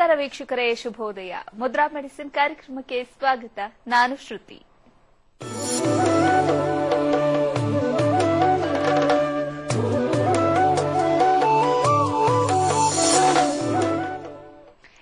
ನಮಸ್ಕಾರ ವೀಕ್ಷಕರೇ, ಶುಭೋದಯ. ಮುದ್ರಾ ಮೆಡಿಸಿನ್ ಕಾರ್ಯಕ್ರಮಕ್ಕೆ ಸ್ವಾಗತ. ನಾನು ಶ್ರುತಿ.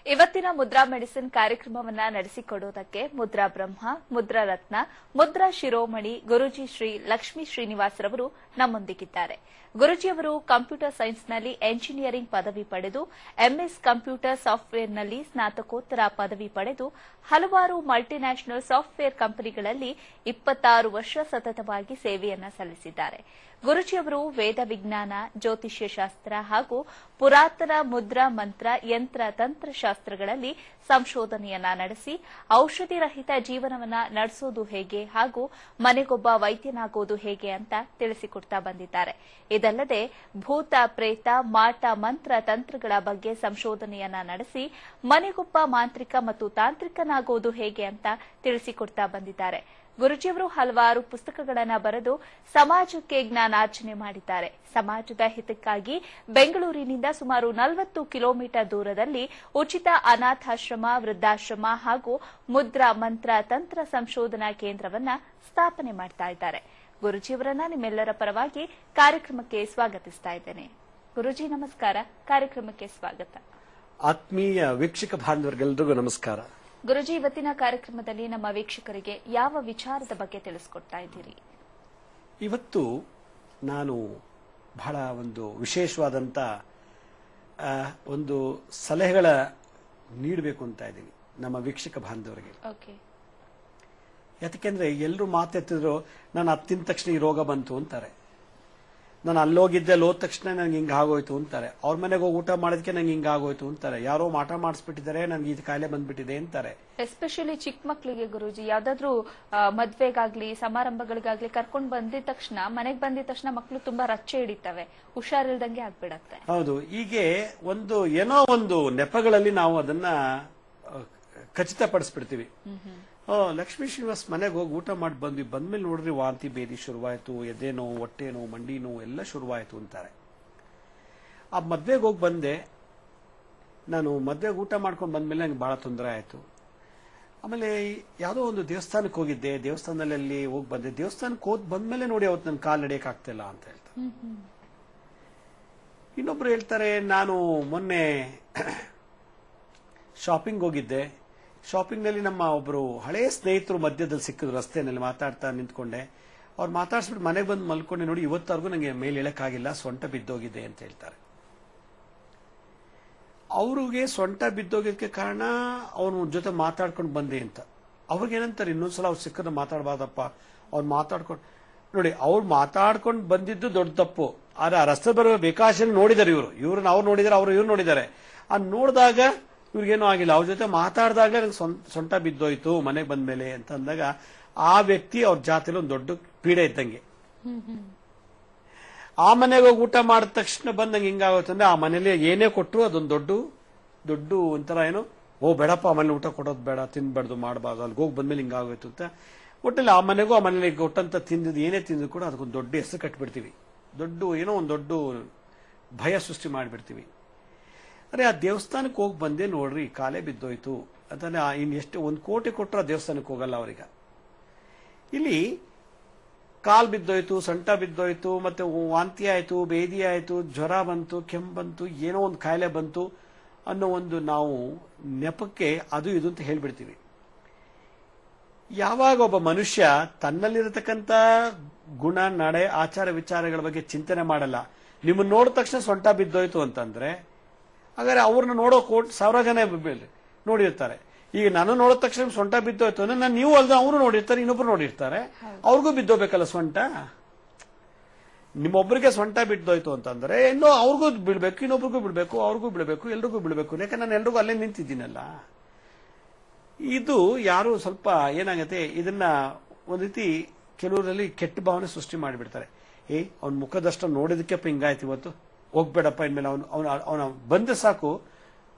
ಇವತ್ತಿನ ಮುದ್ರಾ ಮೆಡಿಸಿನ್ ಕಾರ್ಯಕ್ರಮವನ್ನ ನಡೆಸಿಕೊಡುವುದಕ್ಕೆ ಮುದ್ರಾ ಬ್ರಹ್ಮ, ಮುದ್ರಾ ರತ್ನ, ಮುದ್ರಾ ಶಿರೋಮಣಿ ಗುರುಜಿ ಶ್ರೀ ಲಕ್ಷ್ಮೀ ಶ್ರೀನಿವಾಸರವರು ನಮ್ಮೊಂದಿಗಿದ್ದಾರೆ. ಗುರುಜಿಯವರು ಕಂಪ್ಯೂಟರ್ ಸೈನ್ಸ್ನಲ್ಲಿ ಎಂಜಿನಿಯರಿಂಗ್ ಪದವಿ ಪಡೆದು ಎಂಎಸ್ ಕಂಪ್ಯೂಟರ್ ಸಾಫ್ಟ್ವೇರ್ನಲ್ಲಿ ಸ್ನಾತಕೋತ್ತರ ಪದವಿ ಪಡೆದು ಹಲವಾರು ಮಲ್ಟಿನ್ಯಾಷನಲ್ ಸಾಫ್ಟ್ವೇರ್ ಕಂಪನಿಗಳಲ್ಲಿ 26 ವರ್ಷ ಸತತವಾಗಿ ಸೇವೆಯನ್ನ ಸಲ್ಲಿಸಿದ್ದಾರೆ. ಗುರುಜಿಯವರು ವೇದ ವಿಜ್ಞಾನ, ಜ್ಯೋತಿಷ್ಯ ಶಾಸ್ತ್ರ ಹಾಗೂ ಪುರಾತನ ಮುದ್ರಾ ಮಂತ್ರ ಯಂತ್ರ ತಂತ್ರಶಾಸ್ತ್ರಗಳಲ್ಲಿ ಸಂಶೋಧನೆಯನ್ನ ನಡೆಸಿ ಔಷಧಿ ರಹಿತ ಜೀವನವನ್ನ ನಡೆಸೋದು ಹೇಗೆ ಹಾಗೂ ಮನೆಗೊಬ್ಬ ವೈದ್ಯನಾಗೋದು ಹೇಗೆ ಅಂತ ತಿಳಿಸಿಕೊಡ್ತಾ ಬಂದಿದ್ದಾರೆ. ಇದಲ್ಲದೆ ಭೂತ, ಪ್ರೇತ, ಮಾಟ, ಮಂತ್ರ, ತಂತ್ರಗಳ ಬಗ್ಗೆ ಸಂಶೋಧನೆಯನ್ನ ನಡೆಸಿ ಮನೆಗೊಬ್ಬ ಮಾಂತ್ರಿಕ ಮತ್ತು ತಾಂತ್ರಿಕನಾಗೋದು ಹೇಗೆ ಅಂತ ತಿಳಿಸಿಕೊಡ್ತಾ ಬಂದಿದ್ದಾರೆ. ಗುರುಜಿಯವರು ಹಲವಾರು ಪುಸ್ತಕಗಳನ್ನು ಬರೆದು ಸಮಾಜಕ್ಕೆ ಜ್ಞಾನಾರ್ಜನೆ ಮಾಡಿದ್ದಾರೆ. ಸಮಾಜದ ಹಿತಕ್ಕಾಗಿ ಬೆಂಗಳೂರಿನಿಂದ ಸುಮಾರು 40 ಕಿಲೋಮೀಟರ್ ದೂರದಲ್ಲಿ ಉಚಿತ ಅನಾಥಾಶ್ರಮ, ವೃದ್ಧಾಶ್ರಮ ಹಾಗೂ ಮುದ್ರಾ ಮಂತ್ರ ತಂತ್ರ ಸಂಶೋಧನಾ ಕೇಂದ್ರವನ್ನ ಸ್ಥಾಪನೆ ಮಾಡ್ತಾ ಇದ್ದಾರೆ. ಗುರುಜಿಯವರನ್ನ ನಿಮ್ಮೆಲ್ಲರ ಪರವಾಗಿ ಕಾರ್ಯಕ್ರಮಕ್ಕೆ ಸ್ವಾಗತಿಸ್ತಾ ಇದ್ದೇನೆ. ಗುರುಜಿ ನಮಸ್ಕಾರ, ಕಾರ್ಯಕ್ರಮಕ್ಕೆ ಸ್ವಾಗತ. ಆತ್ಮೀಯ ವೀಕ್ಷಕ ಬಾಂಧವರಿಗೆಲ್ಲರಿಗೂ ನಮಸ್ಕಾರ. ಗುರುಜಿ, ಇವತ್ತಿನ ಕಾರ್ಯಕ್ರಮದಲ್ಲಿ ನಮ್ಮ ವೀಕ್ಷಕರಿಗೆ ಯಾವ ವಿಚಾರದ ಬಗ್ಗೆ ತಿಳಿಸಿಕೊಡ್ತಾ ಇದ್ದೀರಿ? ಇವತ್ತು ನಾನು ಬಹಳ ಒಂದು ವಿಶೇಷವಾದಂತ ಒಂದು ಸಲಹೆಗಳ ನೀಡಬೇಕು ಅಂತ ಇದ್ದೀನಿ ನಮ್ಮ ವೀಕ್ಷಕ ಬಾಂಧವರಿಗೆ. ಯಾಕೆಂದ್ರೆ ಎಲ್ಲರೂ ಮಾತೆತ್ತಿದ್ರು, ನಾನು ಅದು ತಿಂದ ತಕ್ಷಣ ಈ ರೋಗ ಬಂತು ಅಂತಾರೆ, ನಾನು ಅಲ್ಲೋಗಿದ್ದೆ ಅಲ್ಲೋದ ತಕ್ಷಣ ನಂಗೆ ಹಿಂಗ ಆಗೋಯ್ತು ಅಂತಾರೆ, ಅವ್ರ ಮನೆಗೆ ಹೋಗಿ ಊಟ ಮಾಡೋದಕ್ಕೆ ನಂಗೆ ಹಿಂಗ ಆಗೋಯ್ತು ಅಂತಾರೆ, ಯಾರೋ ಮಾಟ ಮಾಡಿಸ್ಬಿಟ್ಟಿದ್ದಾರೆ, ನನ್ಗೆ ಇದು ಕಾಯಿಲೆ ಬಂದ್ಬಿಟ್ಟಿದೆ ಅಂತಾರೆ. ಎಸ್ಪೆಷಲಿ ಚಿಕ್ಕ ಮಕ್ಕಳಿಗೆ ಗುರುಜಿ, ಯಾವ್ದಾದ್ರು ಮದ್ವೆಗಾಗ್ಲಿ ಸಮಾರಂಭಗಳಿಗಾಗ್ಲಿ ಕರ್ಕೊಂಡ್ ಬಂದಿದ ತಕ್ಷಣ, ಮನೆಗ್ ಬಂದಿದ ತಕ್ಷಣ ಮಕ್ಕಳು ತುಂಬಾ ರಚ್ಚೆ ಹಿಡಿತವೆ, ಹುಷಾರಿಲ್ದಂಗೆ ಆಗ್ಬಿಡತ್ತೆ. ಹೌದು, ಹೀಗೆ ಒಂದು ಏನೋ ಒಂದು ನೆಪಗಳಲ್ಲಿ ನಾವು ಅದನ್ನ ಖಚಿತಪಡಿಸ್ಬಿಡ್ತೀವಿ. ಲಕ್ಷ್ಮೀ ಶ್ರೀನಿವಾಸ್ ಮನೆಗೆ ಹೋಗಿ ಊಟ ಮಾಡಿ ಬಂದ್ಮೇಲೆ ನೋಡ್ರಿ ವಾಂತಿ ಬೇದಿ ಶುರುವಾಯ್ತು, ಎದೆನೋ, ಹೊಟ್ಟೆನೋ, ಮಂಡಿನೋ ಎಲ್ಲ ಶುರುವಾಯ್ತು ಅಂತಾರೆ. ಆ ಮದ್ವೆಗೆ ಹೋಗಿ ಬಂದೆ, ನಾನು ಮದ್ವೆಗೆ ಊಟ ಮಾಡ್ಕೊಂಡು ಬಂದ್ಮೇಲೆ ನಂಗೆ ಬಹಳ ತೊಂದರೆ ಆಯ್ತು. ಆಮೇಲೆ ಯಾವುದೋ ಒಂದು ದೇವಸ್ಥಾನಕ್ಕೆ ಹೋಗಿದ್ದೆ, ದೇವಸ್ಥಾನದಲ್ಲಿ ಹೋಗಿ ಬಂದೆ, ದೇವಸ್ಥಾನಕ್ಕೆ ಹೋದ್ ಬಂದ್ಮೇಲೆ ನೋಡಿ ಅವತ್ತು ನನ್ನ ಕಾಲು ನಡೆಯಕ್ ಆಗ್ತಿಲ್ಲ ಅಂತ ಹೇಳ್ತಾರೆ. ಇನ್ನೊಬ್ರು ಹೇಳ್ತಾರೆ, ನಾನು ಮೊನ್ನೆ ಶಾಪಿಂಗ್ ಹೋಗಿದ್ದೆ, ಶಾಪಿಂಗ್ ನಲ್ಲಿ ನಮ್ಮ ಒಬ್ರು ಹಳೆಯ ಸ್ನೇಹಿತರು ಮಧ್ಯದಲ್ಲಿ ಸಿಕ್ಕಿದ್ರು, ರಸ್ತೆಯಲ್ಲಿ ಮಾತಾಡ್ತಾ ನಿಂತ್ಕೊಂಡೆ, ಅವ್ರು ಮಾತಾಡ್ಸ್ಬಿಟ್ಟು ಮನೆಗೆ ಬಂದು ಮಲ್ಕೊಂಡೆ, ನೋಡಿ ಇವತ್ತವರೆಗೂ ನಂಗೆ ಮೇಲೆ ಇಳಕ್ಕಾಗಿಲ್ಲ, ಸೊಂಟ ಬಿದ್ದೋಗಿದೆ ಅಂತ ಹೇಳ್ತಾರೆ. ಅವ್ರಿಗೆ ಸೊಂಟ ಬಿದ್ದೋಗಿದ್ದಕ್ಕೆ ಕಾರಣ ಅವನ ಜೊತೆ ಮಾತಾಡ್ಕೊಂಡು ಬಂದೆ ಅಂತ. ಅವ್ರಿಗೇನಂತಾರೆ, ಇನ್ನೊಂದ್ಸಲ ಅವ್ರು ಸಿಕ್ಕದ ಮಾತಾಡಬಾರ್ದಪ್ಪ, ಅವ್ರು ಮಾತಾಡ್ಕೊಂಡು ನೋಡಿ, ಅವ್ರು ಮಾತಾಡ್ಕೊಂಡು ಬಂದಿದ್ದು ದೊಡ್ಡ ತಪ್ಪು. ಆದ್ರೆ ಆ ರಸ್ತೆ ಬರೋ ಬೇಕಾಶನ್ ನೋಡಿದಾರೆ ಇವ್ರನ್ನ ಅವ್ರು ನೋಡಿದಾರೆ, ಇವ್ರು ನೋಡಿದ್ದಾರೆ. ಆ ನೋಡಿದಾಗ ಇವ್ರಿಗೇನೂ ಆಗಿಲ್ಲ, ಅವ್ರ ಜೊತೆ ಮಾತಾಡಿದಾಗಲೇ ನಂಗೆ ಸೊಂಟ ಬಿದ್ದೋಯ್ತು ಮನೆಗೆ ಬಂದ್ಮೇಲೆ ಅಂತ ಅಂದಾಗ ಆ ವ್ಯಕ್ತಿ ಅವ್ರ ಜಾತಿಲಿ ಒಂದು ದೊಡ್ಡ ಪೀಡೆ ಇದ್ದಂಗೆ. ಆ ಮನೆಗೆ ಹೋಗಿ ಊಟ ಮಾಡಿದ ತಕ್ಷಣ ಬಂದ್ ನಂಗೆ ಹಿಂಗಾಗುತ್ತೆ ಅಂದ್ರೆ ಆ ಮನೇಲಿ ಏನೇ ಕೊಟ್ಟರು ಅದೊಂದು ದೊಡ್ಡ ಒಂಥರ ಏನೋ, ಓ ಬೇಡಪ್ಪ ಆ ಮನೇಲಿ ಊಟ ಕೊಡೋದು ಬೇಡ, ತಿನ್ಬಾರ್ದು, ಮಾಡಬಾರ್ದು, ಅಲ್ಲಿಗೆ ಹೋಗಿ ಬಂದ್ಮೇಲೆ ಹಿಂಗಾಗೋಯ್ತು ಅಂತ. ಒಟ್ಟಲ್ಲಿ ಆ ಮನೆಗೂ ಆ ಮನೇಲಿ ಕೊಟ್ಟಂತ ತಿಂದಿದ್ದು ಏನೇ ತಿಂದ್ರು ಕೂಡ ಅದಕ್ಕೊಂದು ದೊಡ್ಡ ಹೆಸರು ಕಟ್ಬಿಡ್ತೀವಿ, ಏನೋ ಒಂದು ದೊಡ್ಡ ಭಯ ಸೃಷ್ಟಿ ಮಾಡಿಬಿಡ್ತೀವಿ. ಅರೆ ಆ ದೇವಸ್ಥಾನಕ್ಕೆ ಹೋಗಿ ಬಂದೆ ನೋಡ್ರಿ ಕಾಲೇ ಬಿದ್ದೋಯ್ತು ಅಂತಂದ್ರೆ ಇನ್ ಎಷ್ಟು 1 ಕೋಟಿ ಕೊಟ್ಟರು ಆ ದೇವಸ್ಥಾನಕ್ಕೆ ಹೋಗಲ್ಲ ಅವ್ರೀಗ. ಇಲ್ಲಿ ಕಾಲ್ ಬಿದ್ದೋಯ್ತು, ಸೊಂಟ ಬಿದ್ದೋಯ್ತು, ಮತ್ತೆ ವಾಂತಿ ಆಯ್ತು, ಬೇದಿ ಆಯ್ತು, ಜ್ವರ ಬಂತು, ಕೆಮ್ಮು ಬಂತು, ಏನೋ ಒಂದು ಕಾಯಿಲೆ ಬಂತು ಅನ್ನೋ ಒಂದು ನಾವು ನೆಪಕ್ಕೆ ಅದು ಇದು ಅಂತ ಹೇಳ್ಬಿಡ್ತೀವಿ. ಯಾವಾಗ ಒಬ್ಬ ಮನುಷ್ಯ ತನ್ನಲ್ಲಿರತಕ್ಕಂತ ಗುಣ, ನಡೆ, ಆಚಾರ ವಿಚಾರಗಳ ಬಗ್ಗೆ ಚಿಂತನೆ ಮಾಡಲ್ಲ, ನಿಮ್ಮನ್ನ ನೋಡಿದ ತಕ್ಷಣ ಸೊಂಟ ಬಿದ್ದೋಯ್ತು ಅಂತಂದ್ರೆ ಹಾಗಾದ್ರೆ ಅವ್ರನ್ನ ನೋಡೋ 1,000 ಜನ ನೋಡಿರ್ತಾರೆ. ಈಗ ನಾನು ನೋಡಿದ ತಕ್ಷಣ ಸೊಂಟ ಬಿದ್ದೋಯ್ತು ಅಂದ್ರೆ ನಾನು ನೀವು ಅಲ್ದ ಅವರು ನೋಡಿರ್ತಾರೆ, ಇನ್ನೊಬ್ರು ನೋಡಿರ್ತಾರೆ, ಅವ್ರಿಗೂ ಬಿದ್ದೋಗ್ಬೇಕಲ್ಲ ಸೊಂಟ. ನಿಮ್ಮೊಬ್ಬರಿಗೆ ಸೊಂಟ ಬಿದ್ದೋಯ್ತು ಅಂತಂದ್ರೆ ಇನ್ನೂ ಅವ್ರಿಗೂ ಬಿಡ್ಬೇಕು, ಇನ್ನೊಬ್ರಿಗೂ ಬಿಡ್ಬೇಕು, ಅವ್ರಿಗೂ ಬಿಡ್ಬೇಕು, ಎಲ್ರಿಗೂ ಬಿಡ್ಬೇಕು. ಯಾಕಂದ್ರೆ ನಾನು ಎಲ್ರಿಗೂ ಅಲ್ಲೇ ನಿಂತಿದ್ದೀನಲ್ಲ. ಇದು ಯಾರು ಸ್ವಲ್ಪ ಏನಾಗತ್ತೆ, ಇದನ್ನ ಒಂದ್ ರೀತಿ ಕೆಲವರಲ್ಲಿ ಕೆಟ್ಟ ಭಾವನೆ ಸೃಷ್ಟಿ ಮಾಡಿಬಿಡ್ತಾರೆ. ಅವ್ನ ಮುಖದಷ್ಟ ನೋಡಿದಕ್ಕೆ ಹಿಂಗಾಯ್ತು, ಇವತ್ತು ಹೋಗ್ಬೇಡಪ್ಪ, ಇನ್ಮೇಲೆ ಅವನ ಬಂದ ಸಾಕು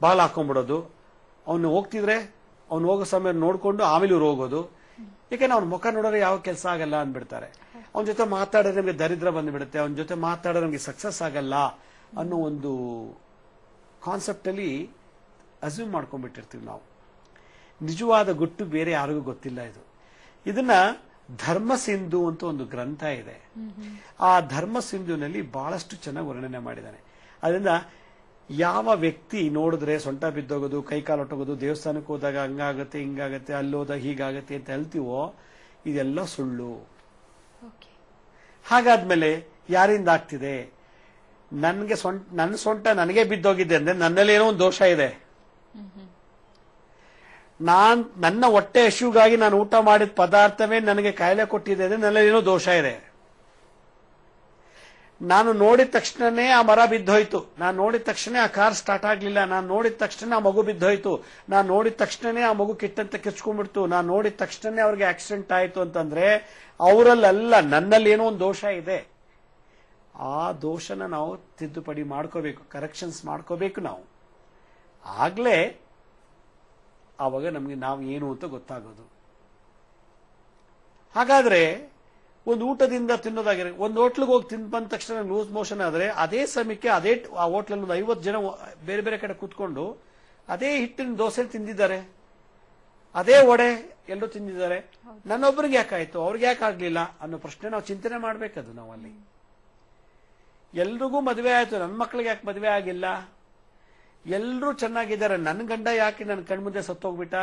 ಬಾಲ್ ಹಾಕೊಂಡ್ಬಿಡೋದು, ಅವನು ಹೋಗ್ತಿದ್ರೆ ಅವ್ನು ಹೋಗೋ ಸಮಯ ನೋಡ್ಕೊಂಡು ಆಮೇಲೆ ಇವ್ರು ಹೋಗೋದು. ಯಾಕೆಂದ್ರೆ ಅವ್ನ ಮುಖ ನೋಡಿದ್ರೆ ಯಾವ ಕೆಲಸ ಆಗಲ್ಲ ಅಂದ್ಬಿಡ್ತಾರೆ. ಅವನ ಜೊತೆ ಮಾತಾಡಿದ್ರೆ ನಮಗೆ ದರಿದ್ರ ಬಂದ್ಬಿಡುತ್ತೆ, ಅವನ ಜೊತೆ ಮಾತಾಡಿದ್ರೆ ನಮಗೆ ಸಕ್ಸಸ್ ಆಗಲ್ಲ ಅನ್ನೋ ಒಂದು ಕಾನ್ಸೆಪ್ಟ್ ಅಲ್ಲಿ ಅಸ್ಯೂಮ್ ಮಾಡ್ಕೊಂಡ್ಬಿಟ್ಟಿರ್ತೀವಿ ನಾವು. ನಿಜವಾದ ಗುಟ್ಟು ಬೇರೆ ಯಾರಿಗೂ ಗೊತ್ತಿಲ್ಲ. ಇದನ್ನ ಧರ್ಮ ಸಿಂಧು ಅಂತ ಒಂದು ಗ್ರಂಥ ಇದೆ. ಆ ಧರ್ಮ ಸಿಂಧುನಲ್ಲಿ ಬಹಳಷ್ಟು ಚೆನ್ನಾಗಿ ವರ್ಣನೆ ಮಾಡಿದ್ದಾನೆ. ಅದರಿಂದ ಯಾವ ವ್ಯಕ್ತಿ ನೋಡಿದ್ರೆ ಸೊಂಟ ಬಿದ್ದೋಗೋದು, ಕೈಕಾಲು ಹೊಟ್ಟೋಗೋದು, ದೇವಸ್ಥಾನಕ್ಕೆ ಹೋದಾಗ ಹಂಗಾಗತ್ತೆ ಹಿಂಗಾಗತ್ತೆ, ಅಲ್ಲೋದಾಗ ಹೀಗಾಗತ್ತೆ ಅಂತ ಹೇಳ್ತೀವೋ ಇದೆಲ್ಲ ಸುಳ್ಳು. ಹಾಗಾದ್ಮೇಲೆ ಯಾರಿಂದ ಆಗ್ತಿದೆ? ನನ್ನ ಸೊಂಟ ನನಗೆ ಬಿದ್ದೋಗಿದೆ ಅಂದ್ರೆ ನನ್ನಲ್ಲಿ ಏನೋ ಒಂದು ದೋಷ ಇದೆ. ನನ್ನ ಹೊಟ್ಟೆ ಹಸಿವಿಗಾಗಿ ನಾನು ಊಟ ಮಾಡಿದ ಪದಾರ್ಥವೇ ನನಗೆ ಕಾಯಿಲೆ ಕೊಟ್ಟಿದೆ ಅಂದ್ರೆ ನನ್ನಲ್ಲಿ ಏನೋ ದೋಷ ಇದೆ. ನಾನು ನೋಡಿದ ತಕ್ಷಣನೇ ಆ ಮರ ಬಿದ್ದೋಯ್ತು, ನಾನು ನೋಡಿದ ತಕ್ಷಣ ಆ ಕಾರ್ ಸ್ಟಾರ್ಟ್ ಆಗ್ಲಿಲ್ಲ, ನಾನು ನೋಡಿದ ತಕ್ಷಣ ಆ ಮಗು ಬಿದ್ದೋಯ್ತು, ನಾನು ನೋಡಿದ ತಕ್ಷಣನೇ ಆ ಮಗು ಕಿಟ್ಟಂತ ಕಿಚ್ಕೊಂಡ್ಬಿಡ್ತು, ನಾನು ನೋಡಿದ ತಕ್ಷಣ ಅವ್ರಿಗೆ ಆಕ್ಸಿಡೆಂಟ್ ಆಯ್ತು ಅಂತಂದ್ರೆ ಅವರಲ್ಲ, ನನ್ನಲ್ಲಿ ಏನೋ ಒಂದು ದೋಷ ಇದೆ. ಆ ದೋಷನ ನಾವು ತಿದ್ದುಪಡಿ ಮಾಡ್ಕೋಬೇಕು, ಕರೆಕ್ಷನ್ಸ್ ಮಾಡ್ಕೋಬೇಕು ನಾವು. ಆಗ್ಲೇ ಆವಾಗ ನಮ್ಗೆ ನಾವು ಏನು ಅಂತ ಗೊತ್ತಾಗೋದು. ಹಾಗಾದ್ರೆ ಒಂದು ಊಟದಿಂದ ತಿನ್ನೋದಾಗಿರ, ಒಂದು ಹೋಟ್ಲಿಗೆ ಹೋಗಿ ತಿಂದು ಬಂದ ತಕ್ಷಣ ಲೂಸ್ ಮೋಷನ್ ಆದ್ರೆ ಅದೇ ಸಮಯಕ್ಕೆ ಅದೇ ಆ ಹೋಟ್ಲಲ್ಲಿ ಒಂದು 50 ಜನ ಬೇರೆ ಬೇರೆ ಕಡೆ ಕೂತ್ಕೊಂಡು ಅದೇ ಹಿಟ್ಟಿನ ದೋಸೆ ತಿಂದಿದ್ದಾರೆ, ಅದೇ ವಡೆ ಎಲ್ಲರೂ ತಿಂದಿದ್ದಾರೆ. ನನ್ನೊಬ್ಬರಿಗೆ ಯಾಕಾಯ್ತು, ಅವ್ರಿಗೆ ಯಾಕೆ ಆಗ್ಲಿಲ್ಲ ಅನ್ನೋ ಪ್ರಶ್ನೆ ನಾವು ಚಿಂತನೆ ಮಾಡ್ಬೇಕದು. ನಾವು ಅಲ್ಲಿ ಎಲ್ರಿಗೂ ಮದುವೆ ಆಯ್ತು, ನನ್ನ ಮಕ್ಳಿಗೆ ಯಾಕೆ ಮದುವೆ ಆಗಿಲ್ಲ? ಎಲ್ರೂ ಚೆನ್ನಾಗಿದ್ದಾರೆ, ನನ್ನ ಗಂಡ ಯಾಕೆ ನನ್ನ ಕಣ್ಮುಂದೆ ಸತ್ತೋಗ್ಬಿಟ್ಟ?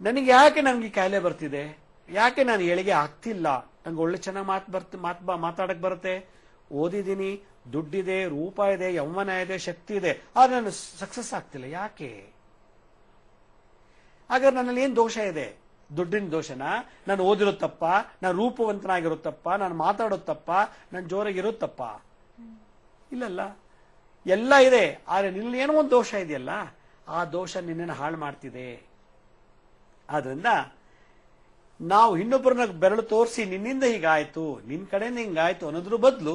ನನಗೆ ಯಾಕೆ ನನ್ಗೆ ಕಾಯಿಲೆ ಬರ್ತಿದೆ? ಯಾಕೆ ನಾನು ಏಳಿಗೆ ಆಗ್ತಿಲ್ಲ? ನಂಗೆ ಒಳ್ಳೆ ಚೆನ್ನಾಗಿ ಮಾತಾಡಕ್ ಬರುತ್ತೆ, ಓದಿದ್ದೀನಿ, ದುಡ್ಡಿದೆ, ರೂಪ ಇದೆ, ಯೌವನ ಇದೆ, ಶಕ್ತಿ ಇದೆ, ಆದ್ರೆ ನಾನು ಸಕ್ಸಸ್ ಆಗ್ತಿಲ್ಲ. ಯಾಕೆ? ಹಾಗಾದ್ರೆ ನನ್ನಲ್ಲಿ ಏನ್ ದೋಷ ಇದೆ? ದುಡ್ಡಿನ ದೋಷನ? ನಾನು ಓದಿರೋದು ತಪ್ಪ? ನಾನು ರೂಪವಂತನಾಗಿರೋ ತಪ್ಪ? ನಾನು ಮಾತಾಡೋದು ತಪ್ಪ? ನಾನು ಜೋರಾಗಿರೋದು ತಪ್ಪ? ಇಲ್ಲಲ್ಲ, ಎಲ್ಲ ಇದೆ. ಆದ್ರೆ ನಿನ್ನಲ್ಲಿ ಏನೋ ಒಂದು ದೋಷ ಇದೆಯಲ್ಲ, ಆ ದೋಷ ನಿನ್ನನ್ನು ಹಾಳು ಮಾಡ್ತಿದೆ. ಆದ್ರಿಂದ ನಾವು ಇನ್ನೊಬ್ಬರನ್ನ ಬೆರಳು ತೋರಿಸಿ ನಿನ್ನಿಂದ ಹೀಗಾಯ್ತು, ನಿನ್ ಕಡೆಯಿಂದ ಹಿಂಗಾಯ್ತು ಅನ್ನೋದ್ರ ಬದಲು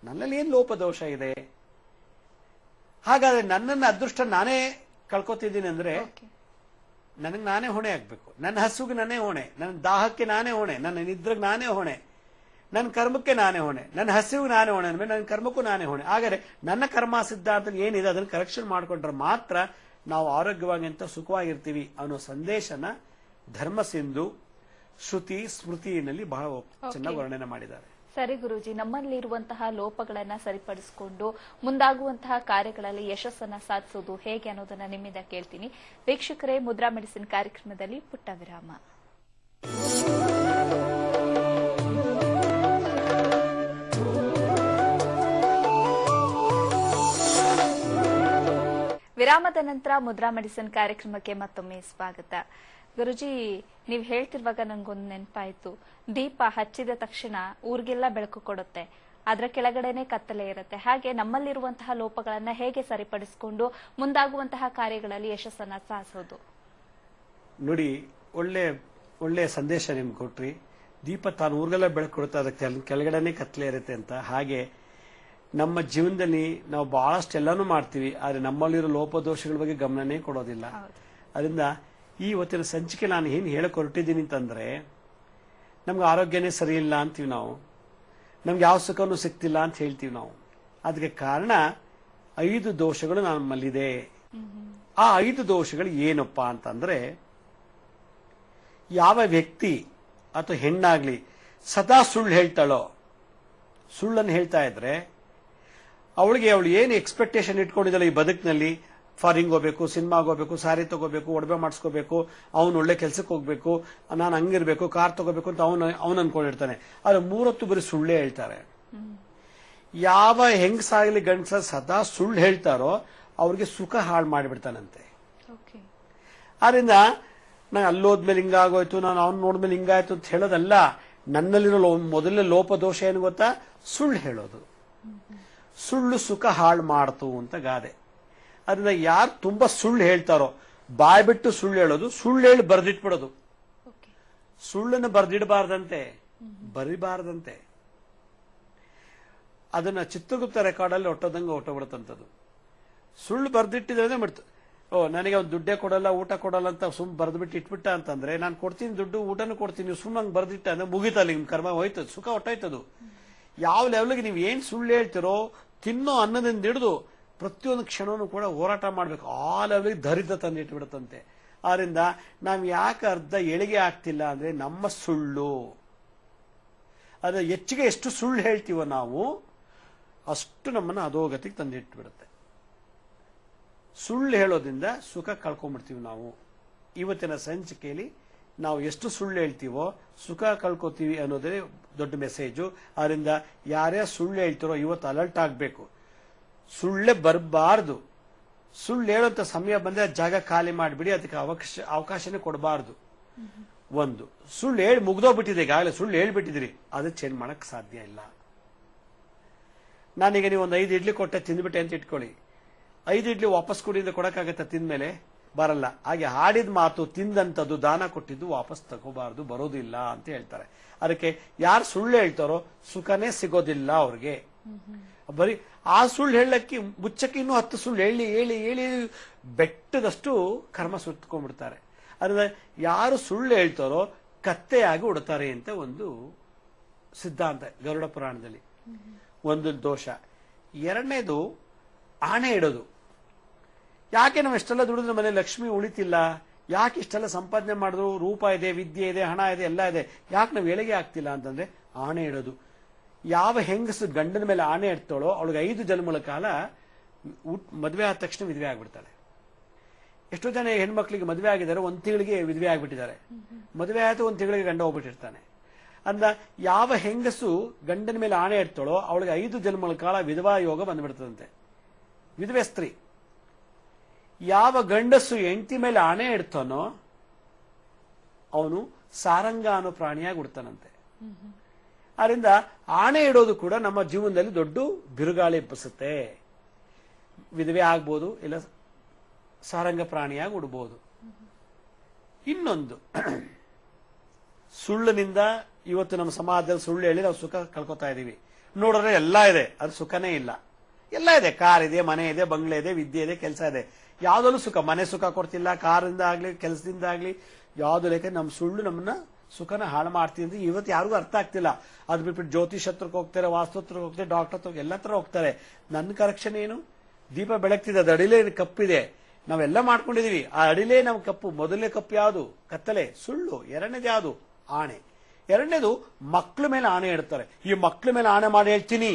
ನನ್ನಲ್ಲಿ ಏನ್ ಲೋಪದೋಷ ಇದೆ? ಹಾಗಾದ್ರೆ ನನ್ನನ್ನು ಅದೃಷ್ಟ ನಾನೇ ಕಳ್ಕೊತಿದ್ದೀನಿ ಅಂದ್ರೆ ನನಗೆ ನಾನೇ ಹೊಣೆ ಆಗ್ಬೇಕು. ನನ್ನ ಹಸುಗೆ ನಾನೇ ಹೊಣೆ, ನನ್ನ ದಾಹಕ್ಕೆ ನಾನೇ ಹೊಣೆ, ನನ್ನ ನಿದ್ರೆಗೆ ನಾನೇ ಹೊಣೆ, ನನ್ನ ಕರ್ಮಕ್ಕೆ ನಾನೇ ಹೊಣೆ, ನನ್ನ ಹಸಿವಿಗೆ ನಾನೇ ಹೊಣೆ ಅಂದ್ರೆ ನನ್ನ ಕರ್ಮಕ್ಕೂ ನಾನೇ ಹೊಣೆ. ಹಾಗಾದ್ರೆ ನನ್ನ ಕರ್ಮ ಸಿದ್ಧಾಂತ ಏನಿದೆ ಅದನ್ನು ಕರೆಕ್ಷನ್ ಮಾಡ್ಕೊಂಡ್ರೆ ಮಾತ್ರ ನಾವು ಆರೋಗ್ಯವಾಗಿ ಅಂತ ಸುಖವಾಗಿರ್ತೀವಿ ಅನ್ನೋ ಸಂದೇಶನ ಧರ್ಮ ಸಿಂಧು ಶ್ರುತಿ ಸ್ಮೃತಿಯಲ್ಲಿ ಬಹಳ ಚೆನ್ನಾಗಿ ವರ್ಣನೆ ಮಾಡಿದ್ದಾರೆ. ಸರಿ ಗುರೂಜಿ, ನಮ್ಮಲ್ಲಿರುವಂತಹ ಲೋಪಗಳನ್ನ ಸರಿಪಡಿಸಿಕೊಂಡು ಮುಂದಾಗುವಂತಹ ಕಾರ್ಯಗಳಲ್ಲಿ ಯಶಸ್ಸನ್ನ ಸಾಧಿಸೋದು ಹೇಗೆ ಅನ್ನೋದನ್ನ ನಿಮ್ಮಿಂದ ಕೇಳ್ತೀನಿ. ವೀಕ್ಷಕರೇ, ಮುದ್ರಾ ಮೆಡಿಸಿನ್ ಕಾರ್ಯಕ್ರಮದಲ್ಲಿ ಪುಟ್ಟ ವಿರಾಮ. ವಿರಾಮದ ನಂತರ ಮುದ್ರಾ ಮೆಡಿಸಿನ್ ಕಾರ್ಯಕ್ರಮಕ್ಕೆ ಮತ್ತೊಮ್ಮೆ ಸ್ವಾಗತ. ಗುರುಜಿ, ನೀವ್ ಹೇಳ್ತಿರುವಾಗ ನಂಗೊಂದು ನೆನಪಾಯ್ತು. ದೀಪ ಹಚ್ಚಿದ ತಕ್ಷಣ ಊರಿಗೆಲ್ಲ ಬೆಳಕು ಕೊಡುತ್ತೆ, ಅದರ ಕೆಳಗಡೆನೆ ಕತ್ತಲೆ ಇರುತ್ತೆ. ಹಾಗೆ ನಮ್ಮಲ್ಲಿರುವಂತಹ ಲೋಪಗಳನ್ನ ಹೇಗೆ ಸರಿಪಡಿಸಿಕೊಂಡು ಮುಂದಾಗುವಂತಹ ಕಾರ್ಯಗಳಲ್ಲಿ ಯಶಸ್ಸನ್ನ ಸಾಧಿಸೋದು? ನೋಡಿ, ಒಳ್ಳೆ ಸಂದೇಶ ನಿಮ್ಗೆ ಕೊಟ್ರಿ. ದೀಪ ತಾನು ಊರಿಗೆಲ್ಲ ಬೆಳಕು ಕೊಡುತ್ತೆ, ಅದಕ್ಕೆ ಕೆಳಗಡೆನೆ ಕತ್ತಲೆ ಇರುತ್ತೆ ಅಂತ. ಹಾಗೆ ನಮ್ಮ ಜೀವನದಲ್ಲಿ ನಾವು ಬಹಳಷ್ಟು ಎಲ್ಲಾನು ಮಾಡ್ತೀವಿ, ಆದ್ರೆ ನಮ್ಮಲ್ಲಿರೋ ಲೋಪದೋಷಗಳ ಬಗ್ಗೆ ಗಮನನೇ ಕೊಡೋದಿಲ್ಲ. ಅದರಿಂದ ಈ ಇವತ್ತಿನ ಸಂಚಿಕೆ ನಾನು ಏನ್ ಹೇಳಕ್ ಹೊರಟಿದ್ದೀನಿ ಅಂತಂದ್ರೆ, ನಮ್ಗೆ ಆರೋಗ್ಯನೇ ಸರಿ ಇಲ್ಲ ಅಂತೀವಿ ನಾವು, ನಮ್ಗೆ ಯಾವ ಸುಖನೂ ಸಿಗ್ತಿಲ್ಲ ಅಂತ ಹೇಳ್ತೀವಿ ನಾವು. ಅದಕ್ಕೆ ಕಾರಣ 5 ದೋಷಗಳು ನಮ್ಮಲ್ಲಿದೆ. ಆ 5 ದೋಷಗಳು ಏನಪ್ಪ ಅಂತಂದ್ರೆ, ಯಾವ ವ್ಯಕ್ತಿ ಅಥವಾ ಹೆಣ್ಣಾಗ್ಲಿ ಸದಾ ಸುಳ್ಳು ಹೇಳ್ತಾಳೋ, ಸುಳ್ಳನ್ನು ಹೇಳ್ತಾ ಇದ್ರೆ ಅವಳು ಏನು ಎಕ್ಸ್ಪೆಕ್ಟೇಷನ್ ಇಟ್ಕೊಂಡಿದ್ದಾಳೆ ಈ ಬದುಕಿನಲ್ಲಿ, ಫಾರಿಂಗ್ ಹೋಗ್ಬೇಕು, ಸಿನಿಮಾಗೆ ಹೋಗ್ಬೇಕು, ಸಾರಿ ತಗೋಬೇಕು, ಒಡವೆ ಮಾಡಿಸ್ಕೋಬೇಕು, ಅವನು ಒಳ್ಳೆ ಕೆಲ್ಸಕ್ಕೆ ಹೋಗ್ಬೇಕು, ನಾನು ಹಂಗಿರ್ಬೇಕು, ಕಾರ್ ತಗೋಬೇಕು ಅಂತ ಅವನು ಅನ್ಕೊಂಡಿರ್ತಾನೆ. ಆದ್ರೆ 3 ಹೊತ್ತು ಬರೀ ಸುಳ್ಳೇ ಹೇಳ್ತಾರೆ. ಯಾವ ಹೆಂಗಸಾಗ್ಲಿ ಗಂಡಸ ಸದಾ ಸುಳ್ಳು ಹೇಳ್ತಾರೋ ಅವ್ರಿಗೆ ಸುಖ ಹಾಳು ಮಾಡಿಬಿಡ್ತಾನಂತೆ. ಆದ್ರಿಂದ ನಾನು ಅಲ್ಲೋದ್ಮೇಲೆ ಹಿಂಗಾಗೋಯ್ತು, ನಾನು ಅವ್ನು ನೋಡ್ಮೇಲೆ ಹಿಂಗಾಯ್ತು ಅಂತ ಹೇಳೋದಲ್ಲ. ನನ್ನಲ್ಲಿರೋ ಮೊದಲನೇ ಲೋಪದೋಷ ಏನು ಗೊತ್ತಾ? ಸುಳ್ಳು ಹೇಳೋದು. ಸುಳ್ಳು ಸುಖ ಹಾಳು ಮಾಡ್ತು ಅಂತ ಗಾದೆ. ಅದರಿಂದ ಯಾರು ತುಂಬಾ ಸುಳ್ಳು ಹೇಳ್ತಾರೋ, ಬಾಯ್ ಬಿಟ್ಟು ಸುಳ್ಳು ಹೇಳೋದು, ಸುಳ್ಳು ಹೇಳಿ ಬರೆದಿಟ್ಬಿಡೋದು. ಸುಳ್ಳನ್ನು ಬರೆದಿಡಬಾರ್ದಂತೆ, ಬರಿಬಾರ್ದಂತೆ. ಅದನ್ನ ಚಿತ್ರಗುಪ್ತ ರೆಕಾರ್ಡಲ್ಲಿ ಹೊಟ್ಟೋದಂಗೆ ಹೊಟ್ಟೋಗ್ಬಿಡುತ್ತಂಥದ್ದು. ಸುಳ್ಳು ಬರೆದಿಟ್ಟಿದ್ರೆ ಬಿಡ್ತು. ನನಗೆ ಅವ್ನು ದುಡ್ಡೇ ಕೊಡಲ್ಲ, ಊಟ ಕೊಡಲ್ಲ ಅಂತ ಬರೆದ್ಬಿಟ್ಟು ಇಟ್ಬಿಟ್ಟ ಅಂತಂದ್ರೆ, ನಾನು ಕೊಡ್ತೀನಿ ದುಡ್ಡು, ಊಟನೂ ಕೊಡ್ತೀನಿ, ಸುಮ್ಮನೆ ಬರೆದಿಟ್ಟ ಅಂದ್ರೆ ಮುಗಿತಲ್ಲ, ನಿಮ್ ಕರ್ಮ ಹೋಯ್ತದ, ಸುಖ ಹೊಟ್ಟೋಯ್ತದು. ಯಾವ ಲೆವೆಲ್ಗೆ ನೀವು ಏನ್ ಸುಳ್ಳು ಹೇಳ್ತಿರೋ, ತಿನ್ನೋ ಅನ್ನದಿಂದ ಹಿಡಿದು ಪ್ರತಿಯೊಂದು ಕ್ಷಣವೂ ಕೂಡ ಹೋರಾಟ ಮಾಡಬೇಕು. ಆ ಲೆವೆಲ್ಗೆ ದರಿದ್ರ ತಂದಿಟ್ಬಿಡುತ್ತಂತೆ. ಆದ್ರಿಂದ ನಾವು ಯಾಕೆ ಅರ್ಧ ಏಳಿಗೆ ಆಗ್ತಿಲ್ಲ ಅಂದ್ರೆ ನಮ್ಮ ಸುಳ್ಳು. ಅದು ಹೆಚ್ಚಿಗೆ ಎಷ್ಟು ಸುಳ್ಳು ಹೇಳ್ತೀವೋ ನಾವು ಅಷ್ಟು ನಮ್ಮನ್ನು ಅಧೋಗತಿಗೆ ತಂದಿಟ್ಬಿಡುತ್ತೆ. ಸುಳ್ಳು ಹೇಳೋದ್ರಿಂದ ಸುಖ ಕಳ್ಕೊಂಡ್ಬಿಡ್ತೀವಿ ನಾವು. ಇವತ್ತಿನ ಸಂಚಿಕೆಯಲ್ಲಿ ನಾವು ಎಷ್ಟು ಸುಳ್ಳು ಹೇಳ್ತೀವೋ ಸುಖ ಕಳ್ಕೊತೀವಿ ಅನ್ನೋದೇ ದೊಡ್ಡ ಮೆಸೇಜು. ಆದ್ರಿಂದ ಯಾರೇ ಸುಳ್ಳು ಹೇಳ್ತಿರೋ ಇವತ್ತು ಅಲರ್ಟ್ ಆಗಬೇಕು. ಸುಳ್ಳೇ ಬರಬಾರ್ದು. ಸುಳ್ಳು ಹೇಳೋಂಥ ಸಮಯ ಬಂದ್ರೆ ಜಾಗ ಖಾಲಿ ಮಾಡಿಬಿಡಿ, ಅದಕ್ಕೆ ಅವಕಾಶನೇ ಕೊಡಬಾರ್ದು. ಒಂದು ಸುಳ್ಳು ಹೇಳಿ ಮುಗ್ದೋಗ್ಬಿಟ್ಟಿದೆ, ಈಗಾಗಲೇ ಸುಳ್ಳು ಹೇಳ್ಬಿಟ್ಟಿದ್ರಿ, ಅದು ಚೇಂಜ್ ಮಾಡಕ್ ಸಾಧ್ಯ ಇಲ್ಲ. ನಾನೀಗ ನೀವು ಒಂದು 5 ಇಡ್ಲಿ ಕೊಟ್ಟೆ ತಿಂದ್ಬಿಟ್ಟೆ ಅಂತ ಇಟ್ಕೊಳ್ಳಿ, 5 ಇಡ್ಲಿ ವಾಪಸ್ ಕೊಡಿಂದ ಕೊಡಕ್ಕಾಗತ್ತೆ? ತಿಂದ್ಮೇಲೆ ಬರಲ್ಲ. ಹಾಗೆ ಹಾಡಿದ ಮಾತು, ತಿಂದಂಥದ್ದು, ದಾನ ಕೊಟ್ಟಿದ್ದು ವಾಪಸ್ ತಗೋಬಾರ್ದು, ಬರೋದಿಲ್ಲ ಅಂತ ಹೇಳ್ತಾರೆ. ಅದಕ್ಕೆ ಯಾರು ಸುಳ್ಳು ಹೇಳ್ತಾರೋ ಸುಖನೇ ಸಿಗೋದಿಲ್ಲ ಅವ್ರಿಗೆ. ಬರೀ ಆ ಸುಳ್ಳು ಹೇಳಕ್ಕೆ ಮುಚ್ಚಕ್ಕೆ ಇನ್ನೂ 10 ಸುಳ್ಳು ಹೇಳಿ ಹೇಳಿ ಹೇಳಿ ಬೆಟ್ಟದಷ್ಟು ಕರ್ಮ ಸುತ್ಕೊಂಡ್ಬಿಡ್ತಾರೆ. ಅಂದ್ರೆ ಯಾರು ಸುಳ್ಳು ಹೇಳ್ತಾರೋ ಕತ್ತೆಯಾಗಿ ಉಡ್ತಾರೆ ಅಂತ ಒಂದು ಸಿದ್ಧಾಂತ ಗರುಡ ಪುರಾಣದಲ್ಲಿ. ಒಂದು ದೋಷ. ಎರಡನೇದು ಆಣೆ ಇಡೋದು. ಯಾಕೆ ನಾವು ಇಷ್ಟೆಲ್ಲ ದುಡಿದ್ರೆ ಮನೆ ಲಕ್ಷ್ಮಿ ಉಳಿತಿಲ್ಲ, ಯಾಕೆ ಇಷ್ಟೆಲ್ಲ ಸಂಪಾದನೆ ಮಾಡಿದ್ರು, ರೂಪ ಇದೆ, ವಿದ್ಯೆ ಇದೆ, ಹಣ ಇದೆ, ಎಲ್ಲ ಇದೆ, ಯಾಕೆ ನಾವು ಏಳಿಗೆ ಆಗ್ತಿಲ್ಲ ಅಂತಂದ್ರೆ ಆಣೆ ಇಡೋದು. ಯಾವ ಹೆಂಗಸು ಗಂಡನ ಮೇಲೆ ಆಣೆ ಇಡ್ತಾಳೋ ಅವಳಿಗೆ 5 ಜನ್ಮಗಳ ಕಾಲ ಮದುವೆ ಆದ ತಕ್ಷಣ ವಿಧವೆ ಆಗ್ಬಿಡ್ತಾಳೆ. ಎಷ್ಟೋ ಜನ ಹೆಣ್ಮಕ್ಳಿಗೆ ಮದುವೆ ಆಗಿದ್ದಾರೆ, 1 ತಿಂಗಳಿಗೆ ವಿಧವೆ ಆಗ್ಬಿಟ್ಟಿದ್ದಾರೆ. ಮದುವೆ ಆಯ್ತು 1 ತಿಂಗಳಿಗೆ ಗಂಡ ಹೋಗ್ಬಿಟ್ಟಿರ್ತಾನೆ. ಅಂದ ಯಾವ ಹೆಂಗಸು ಗಂಡನ ಮೇಲೆ ಆಣೆ ಇಡ್ತಾಳೋ ಅವಳಿಗೆ 5 ಜನ್ಮಗಳ ಕಾಲ ವಿಧವಾ ಯೋಗ ಬಂದ್ಬಿಡ್ತದಂತೆ, ವಿಧವೆ ಸ್ತ್ರೀ. ಯಾವ ಗಂಡಸು ಹೆಂಡತಿ ಮೇಲೆ ಆಣೆ ಇಡ್ತಾನೋ ಅವನು ಸಾರಂಗ ಅನ್ನೋ ಪ್ರಾಣಿಯಾಗಿ ಉಡ್ತಾನಂತೆ. ಆದ್ರಿಂದ ಆಣೆ ಇಡೋದು ಕೂಡ ನಮ್ಮ ಜೀವನದಲ್ಲಿ ದೊಡ್ಡ ಬಿರುಗಾಳಿ ಎಬ್ಬಿಸುತ್ತೆ. ವಿಧವೆ ಆಗ್ಬೋದು, ಇಲ್ಲ ಸಾರಂಗ ಪ್ರಾಣಿಯಾಗಿ ಉಡ್ಬೋದು. ಇನ್ನೊಂದು, ಸುಳ್ಳಿನಿಂದ ಇವತ್ತು ನಮ್ಮ ಸಮಾಜದಲ್ಲಿ ಸುಳ್ಳು ಹೇಳಿ ನಾವು ಸುಖ ಕಳ್ಕೊತಾ ಇದೀವಿ. ನೋಡಿದ್ರೆ ಎಲ್ಲ ಇದೆ, ಅದು ಸುಖನೇ ಇಲ್ಲ. ಎಲ್ಲ ಇದೆ, ಕಾರ್ ಇದೆ, ಮನೆ ಇದೆ, ಬಂಗ್ಲೆ ಇದೆ, ವಿದ್ಯೆ ಇದೆ, ಕೆಲಸ ಇದೆ, ಯಾವ್ದಲ್ಲೂ ಸುಖ. ಮನೆ ಸುಖ ಕೊಡ್ತಿಲ್ಲ, ಕಾರಿಂದ ಆಗ್ಲಿ ಕೆಲಸದಿಂದ ಆಗ್ಲಿ ಯಾವ್ದು ಲೇಖ. ನಮ್ಮ ಸುಳ್ಳು ನಮ್ಮನ್ನ ಸುಖನ ಹಾಳು ಮಾಡ್ತೀವಿ ಅಂತ ಇವತ್ತು ಯಾರಿಗೂ ಅರ್ಥ ಆಗ್ತಿಲ್ಲ. ಅದು ಬಿಟ್ಬಿಟ್ಟು ಜ್ಯೋತಿಷ್ ಹತ್ರಕ್ಕೆ ಹೋಗ್ತಾರೆ, ವಾಸ್ತು ಹತ್ರಕ್ಕೆ ಹೋಗ್ತಾರೆ, ಡಾಕ್ಟರ್ ಹತ್ರ ಎಲ್ಲ ಹತ್ರ ಹೋಗ್ತಾರೆ. ನನ್ನ ಕರೆಕ್ಷನ್ ಏನು? ದೀಪ ಬೆಳಗ್ತಿದೆ, ಅದು ಅಡಿಲೇ ಕಪ್ಪಿದೆ, ನಾವೆಲ್ಲ ಮಾಡ್ಕೊಂಡಿದೀವಿ, ಆ ಅಡಿಲೇ ನಮ್ ಕಪ್ಪು. ಮೊದಲನೇ ಕಪ್ಪು ಯಾವುದು? ಕತ್ತಲೆ, ಸುಳ್ಳು. ಎರಡನೇದು ಯಾವುದು? ಆಣೆ. ಎರಡನೇದು ಮಕ್ಳ ಮೇಲೆ ಆಣೆ ಇಡ್ತಾರೆ. ಈ ಮಕ್ಳ ಮೇಲೆ ಆಣೆ ಮಾಡಿ ಹೇಳ್ತೀನಿ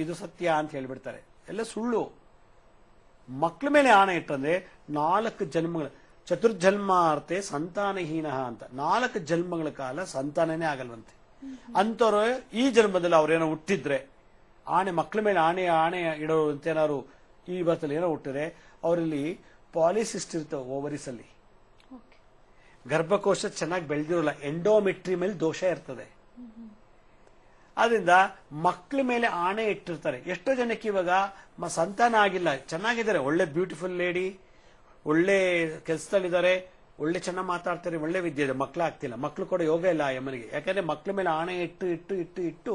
ಇದು ಸತ್ಯ ಅಂತ ಹೇಳ್ಬಿಡ್ತಾರೆ, ಎಲ್ಲ ಸುಳ್ಳು. ಮಕ್ಳ ಮೇಲೆ ಆಣೆ ಇಟ್ಟಂದ್ರೆ 4 ಜನ್ಮಗಳ, ಚತುರ್ಜನ್ಮಾರ್ತೆ ಸಂತಾನಹೀನ ಅಂತ, 4 ಜನ್ಮಗಳ ಕಾಲ ಸಂತಾನನೇ ಆಗಲ್ವಂತೆ. ಅಂತವ್ರು ಈ ಜನ್ಮದಲ್ಲಿ ಅವ್ರೇನೋ ಹುಟ್ಟಿದ್ರೆ ಆಣೆ, ಮಕ್ಳ ಮೇಲೆ ಆಣೆ ಇಡೋ ಅಂತೇನಾದ್ರು ಈ ಬರ್ತಲ್ಲಿ ಏನೋ ಹುಟ್ಟಿದ್ರೆ ಅವರಲ್ಲಿ ಪಾಲಿಸಿಸ್ಟ್ ಇರ್ತವೆ ಓವರೀಸ್ ಅಲ್ಲಿ, ಗರ್ಭಕೋಶ ಚೆನ್ನಾಗಿ ಬೆಳೆದಿರೋಲ್ಲ, ಎಂಡೋಮೆಟ್ರಿ ಮೇಲೆ ದೋಷ ಇರ್ತದೆ. ಆದ್ರಿಂದ ಮಕ್ಳ ಮೇಲೆ ಆಣೆ ಇಟ್ಟಿರ್ತಾರೆ. ಎಷ್ಟೋ ಜನಕ್ಕೆ ಇವಾಗ ಸಂತಾನ ಆಗಿಲ್ಲ, ಚೆನ್ನಾಗಿದ್ದಾರೆ, ಒಳ್ಳೆ ಬ್ಯೂಟಿಫುಲ್ ಲೇಡಿ, ಒಳ್ಳೆ ಕೆಲಸದಲ್ಲಿದ್ದಾರೆ, ಒಳ್ಳೆ ಚೆನ್ನಾಗಿ ಮಾತಾಡ್ತಾರೆ, ಒಳ್ಳೆ ವಿದ್ಯೆ ಇದೆ, ಮಕ್ಳಾಗ್ತಿಲ್ಲ. ಮಕ್ಳು ಕೂಡ ಯೋಗ ಇಲ್ಲ ಆ ಯಮನಿಗೆ. ಯಾಕಂದ್ರೆ ಮಕ್ಳ ಮೇಲೆ ಆಣೆ ಇಟ್ಟು ಇಟ್ಟು ಇಟ್ಟು ಇಟ್ಟು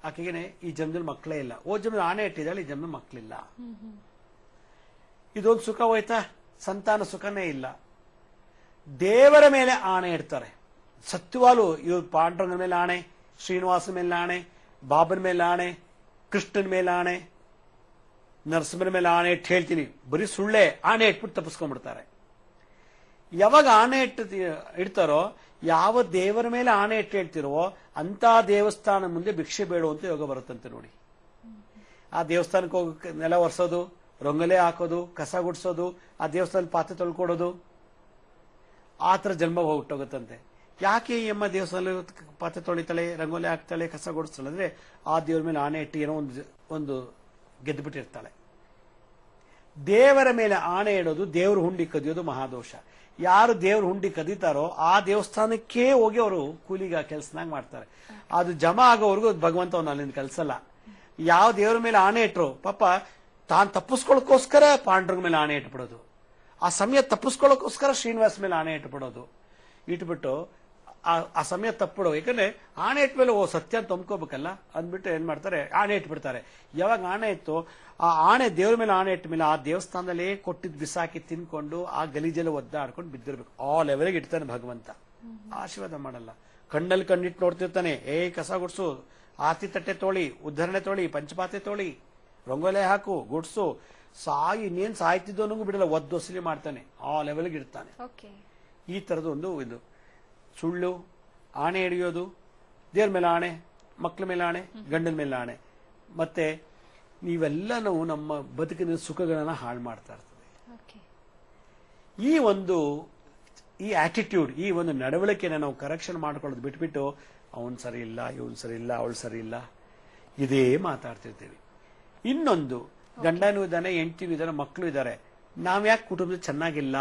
ಆಕೆಗೆ ಈ ಜನ್ಮದಲ್ಲಿ ಮಕ್ಕಳೇ ಇಲ್ಲ. ಜನ್ಮದಲ್ಲಿ ಆಣೆ ಇಟ್ಟಿದ್ದಾಳೆ, ಈ ಜನ್ಮದಲ್ಲಿ ಮಕ್ಕಳಿಲ್ಲ. ಇದೊಂದು ಸುಖ ಹೋಯ್ತಾ? ಸಂತಾನ ಸುಖನೇ ಇಲ್ಲ. ದೇವರ ಮೇಲೆ ಆಣೆ ಇಡ್ತಾರೆ. ಸತ್ಯವಾಲು ಇವ್ರು ಪಾಂಡುರಂಗನ ಮೇಲೆ ಆಣೆ, ಶ್ರೀನಿವಾಸನ ಮೇಲೆ ಆಣೆ, ಬಾಬನ ಮೇಲೆ ಆಣೆ, ಕೃಷ್ಣನ ಮೇಲೆ ಆಣೆ, ನರಸಿಂಹನ ಮೇಲೆ ಆಣೆ ಇಟ್ಟು ಹೇಳ್ತೀನಿ, ಬರೀ ಸುಳ್ಳೆ ಆಣೆ ಇಟ್ಬಿಟ್ಟು ತಪ್ಪಿಸ್ಕೊಂಡ್ಬಿಡ್ತಾರೆ. ಯಾವಾಗ ಆಣೆ ಇಡ್ತಾರೋ, ಯಾವ ದೇವರ ಮೇಲೆ ಆಣೆ ಇಟ್ಟು ಹೇಳ್ತಿರೋ ಅಂತ ದೇವಸ್ಥಾನ ಮುಂದೆ ಭಿಕ್ಷೆ ಬೇಡುವಂತ ಯೋಗ ಬರುತ್ತಂತೆ ನೋಡಿ. ಆ ದೇವಸ್ಥಾನಕ್ಕೆ ಹೋಗಿ ನೆಲ ಒರೆಸೋದು, ರಂಗೋಲೆ ಹಾಕೋದು, ಕಸ ಗುಡಿಸೋದು, ಆ ದೇವಸ್ಥಾನದಲ್ಲಿ ಪಾತ್ರೆ ತೊಳ್ಕೊಡೋದು, ಆ ಥರ ಜನ್ಮ ಹೋಗ್ಬಿಟ್ಟೋಗುತ್ತಂತೆ. ಯಾಕೆ ಈ ಅಮ್ಮ ದೇವಸ್ಥಾನದಲ್ಲಿ ಪಾತ್ರೆ ತೊಳಿತಾಳೆ, ರಂಗೋಲಿ ಹಾಕ್ತಾಳೆ, ಕಸ ಗುಡಿಸ್ತಾಳೆ ಅಂದ್ರೆ ಆ ದೇವರ ಮೇಲೆ ಆಣೆ ಇಟ್ಟು ಏನೋ ಒಂದು ಗೆದ್ದುಬಿಟ್ಟಿರ್ತಾಳೆ. ದೇವರ ಮೇಲೆ ಆಣೆ ಇಡೋದು, ದೇವ್ರ ಹುಂಡಿ ಕದಿಯೋದು ಮಹಾದೋಷ. ಯಾರು ದೇವ್ರ ಹುಂಡಿ ಕದೀತಾರೋ ಆ ದೇವಸ್ಥಾನಕ್ಕೆ ಹೋಗಿ ಅವರು ಕೂಲಿಗ ಕೆಲಸನಾಗ ಮಾಡ್ತಾರೆ. ಅದು ಜಮಾ ಆಗೋವರೆಗೂ ಭಗವಂತ ಅವನು ಅಲ್ಲಿಂದ ಕಲ್ಸಲ್ಲ. ಯಾವ ದೇವ್ರ ಮೇಲೆ ಆಣೆ ಇಟ್ರು ಪಾಪ ತಾನು ತಪ್ಪಿಸ್ಕೊಳ್ಳೋಕೋಸ್ಕರ ಪಾಂಡುರಂಗ ಮೇಲೆ ಆಣೆ ಇಟ್ಬಿಡೋದು, ಆ ಸಮಯ ತಪ್ಪಿಸ್ಕೊಳ್ಳೋಕೋಸ್ಕರ ಶ್ರೀನಿವಾಸ ಮೇಲೆ ಆಣೆ ಇಟ್ಬಿಡೋದು. ಇಟ್ಬಿಟ್ಟು ಆ ಸಮಯ ತಪ್ಪಿಡೋ, ಯಾಕಂದ್ರೆ ಆಣೆ ಇಟ್ಮೇಲೆ ಸತ್ಯ ಅಂತ ತಂಬ್ಕೋಬೇಕಲ್ಲ ಅಂದ್ಬಿಟ್ಟು ಏನ್ ಮಾಡ್ತಾರೆ, ಆಣೆ ಇಟ್ಬಿಡ್ತಾರೆ. ಯಾವಾಗ ಆಣೆ ಇತ್ತು, ಆ ಆಣೆ ದೇವ್ರ ಮೇಲೆ ಆಣೆ ಇಟ್ಟ ಮೇಲೆ ಆ ದೇವಸ್ಥಾನದಲ್ಲೇ ಕೊಟ್ಟಿದ್ ಬಿಸಾಕಿ ತಿನ್ಕೊಂಡು ಆ ಗಲೀಜೆಲ್ಲ ಒದ್ದಾಡ್ಕೊಂಡು ಬಿದ್ದಿರ್ಬೇಕು. ಆ ಲೆವೆಲ್ಗೆ ಇಡ್ತಾನೆ ಭಗವಂತ, ಆಶೀರ್ವಾದ ಮಾಡಲ್ಲ. ಕಣ್ಣಲ್ಲಿ ಕಣ್ಣಿಟ್ಟು ನೋಡ್ತಿರ್ತಾನೆ, ಕಸ ಗುಡ್ಸು, ಆರತಿ ತಟ್ಟೆ ತೋಳಿ, ಉದ್ಧರಣೆ ತೋಳಿ, ಪಂಚಪಾತ್ರೆ ತೋಳಿ, ರಂಗೋಲೆ ಹಾಕು, ಗುಡ್ಸು, ಇನ್ನೇನ್ ಸಾಯ್ತಿದ್ದವನಿಗೂ ಬಿಡಲ್ಲ, ಒದ್ದೊಸಲಿ ಮಾಡ್ತಾನೆ, ಆ ಲೆವೆಲ್ಗೆ ಇಡ್ತಾನೆ. ಈ ತರದ ಒಂದು ಇದು ಸುಳ್ಳು, ಆಣೆ ಹಿಡಿಯೋದು, ದೇವ್ರ ಮೇಲೆ ಆಣೆ, ಮಕ್ಕಳ ಮೇಲೆ ಆಣೆ, ಗಂಡನ ಮೇಲೆ ಆಣೆ, ಮತ್ತೆ ನೀವೆಲ್ಲ ನಾವು ನಮ್ಮ ಬದುಕಿನ ಸುಖಗಳನ್ನ ಹಾಳು ಮಾಡ್ತಾ ಇರ್ತದೆ. ಈ ಆಟಿಟ್ಯೂಡ್, ಈ ಒಂದು ನಡವಳಿಕೆನ ನಾವು ಕರೆಕ್ಷನ್ ಮಾಡ್ಕೊಳ್ಳೋದು ಬಿಟ್ಬಿಟ್ಟು ಅವನ್ ಸರಿ ಇಲ್ಲ, ಇವನ್ ಸರಿ ಇಲ್ಲ, ಅವಳು ಸರಿ ಇಲ್ಲ, ಇದೇ ಮಾತಾಡ್ತಿರ್ತೀವಿ. ಇನ್ನೊಂದು, ಗಂಡನೂ ಇದ್ದಾನೆ, ಹೆಂಡತಿನೂ ಇದ್ದಾನೆ, ಮಕ್ಕಳು ಇದ್ದಾರೆ, ನಾವ್ಯಾಕೆ ಕುಟುಂಬದಲ್ಲಿ ಚೆನ್ನಾಗಿಲ್ಲ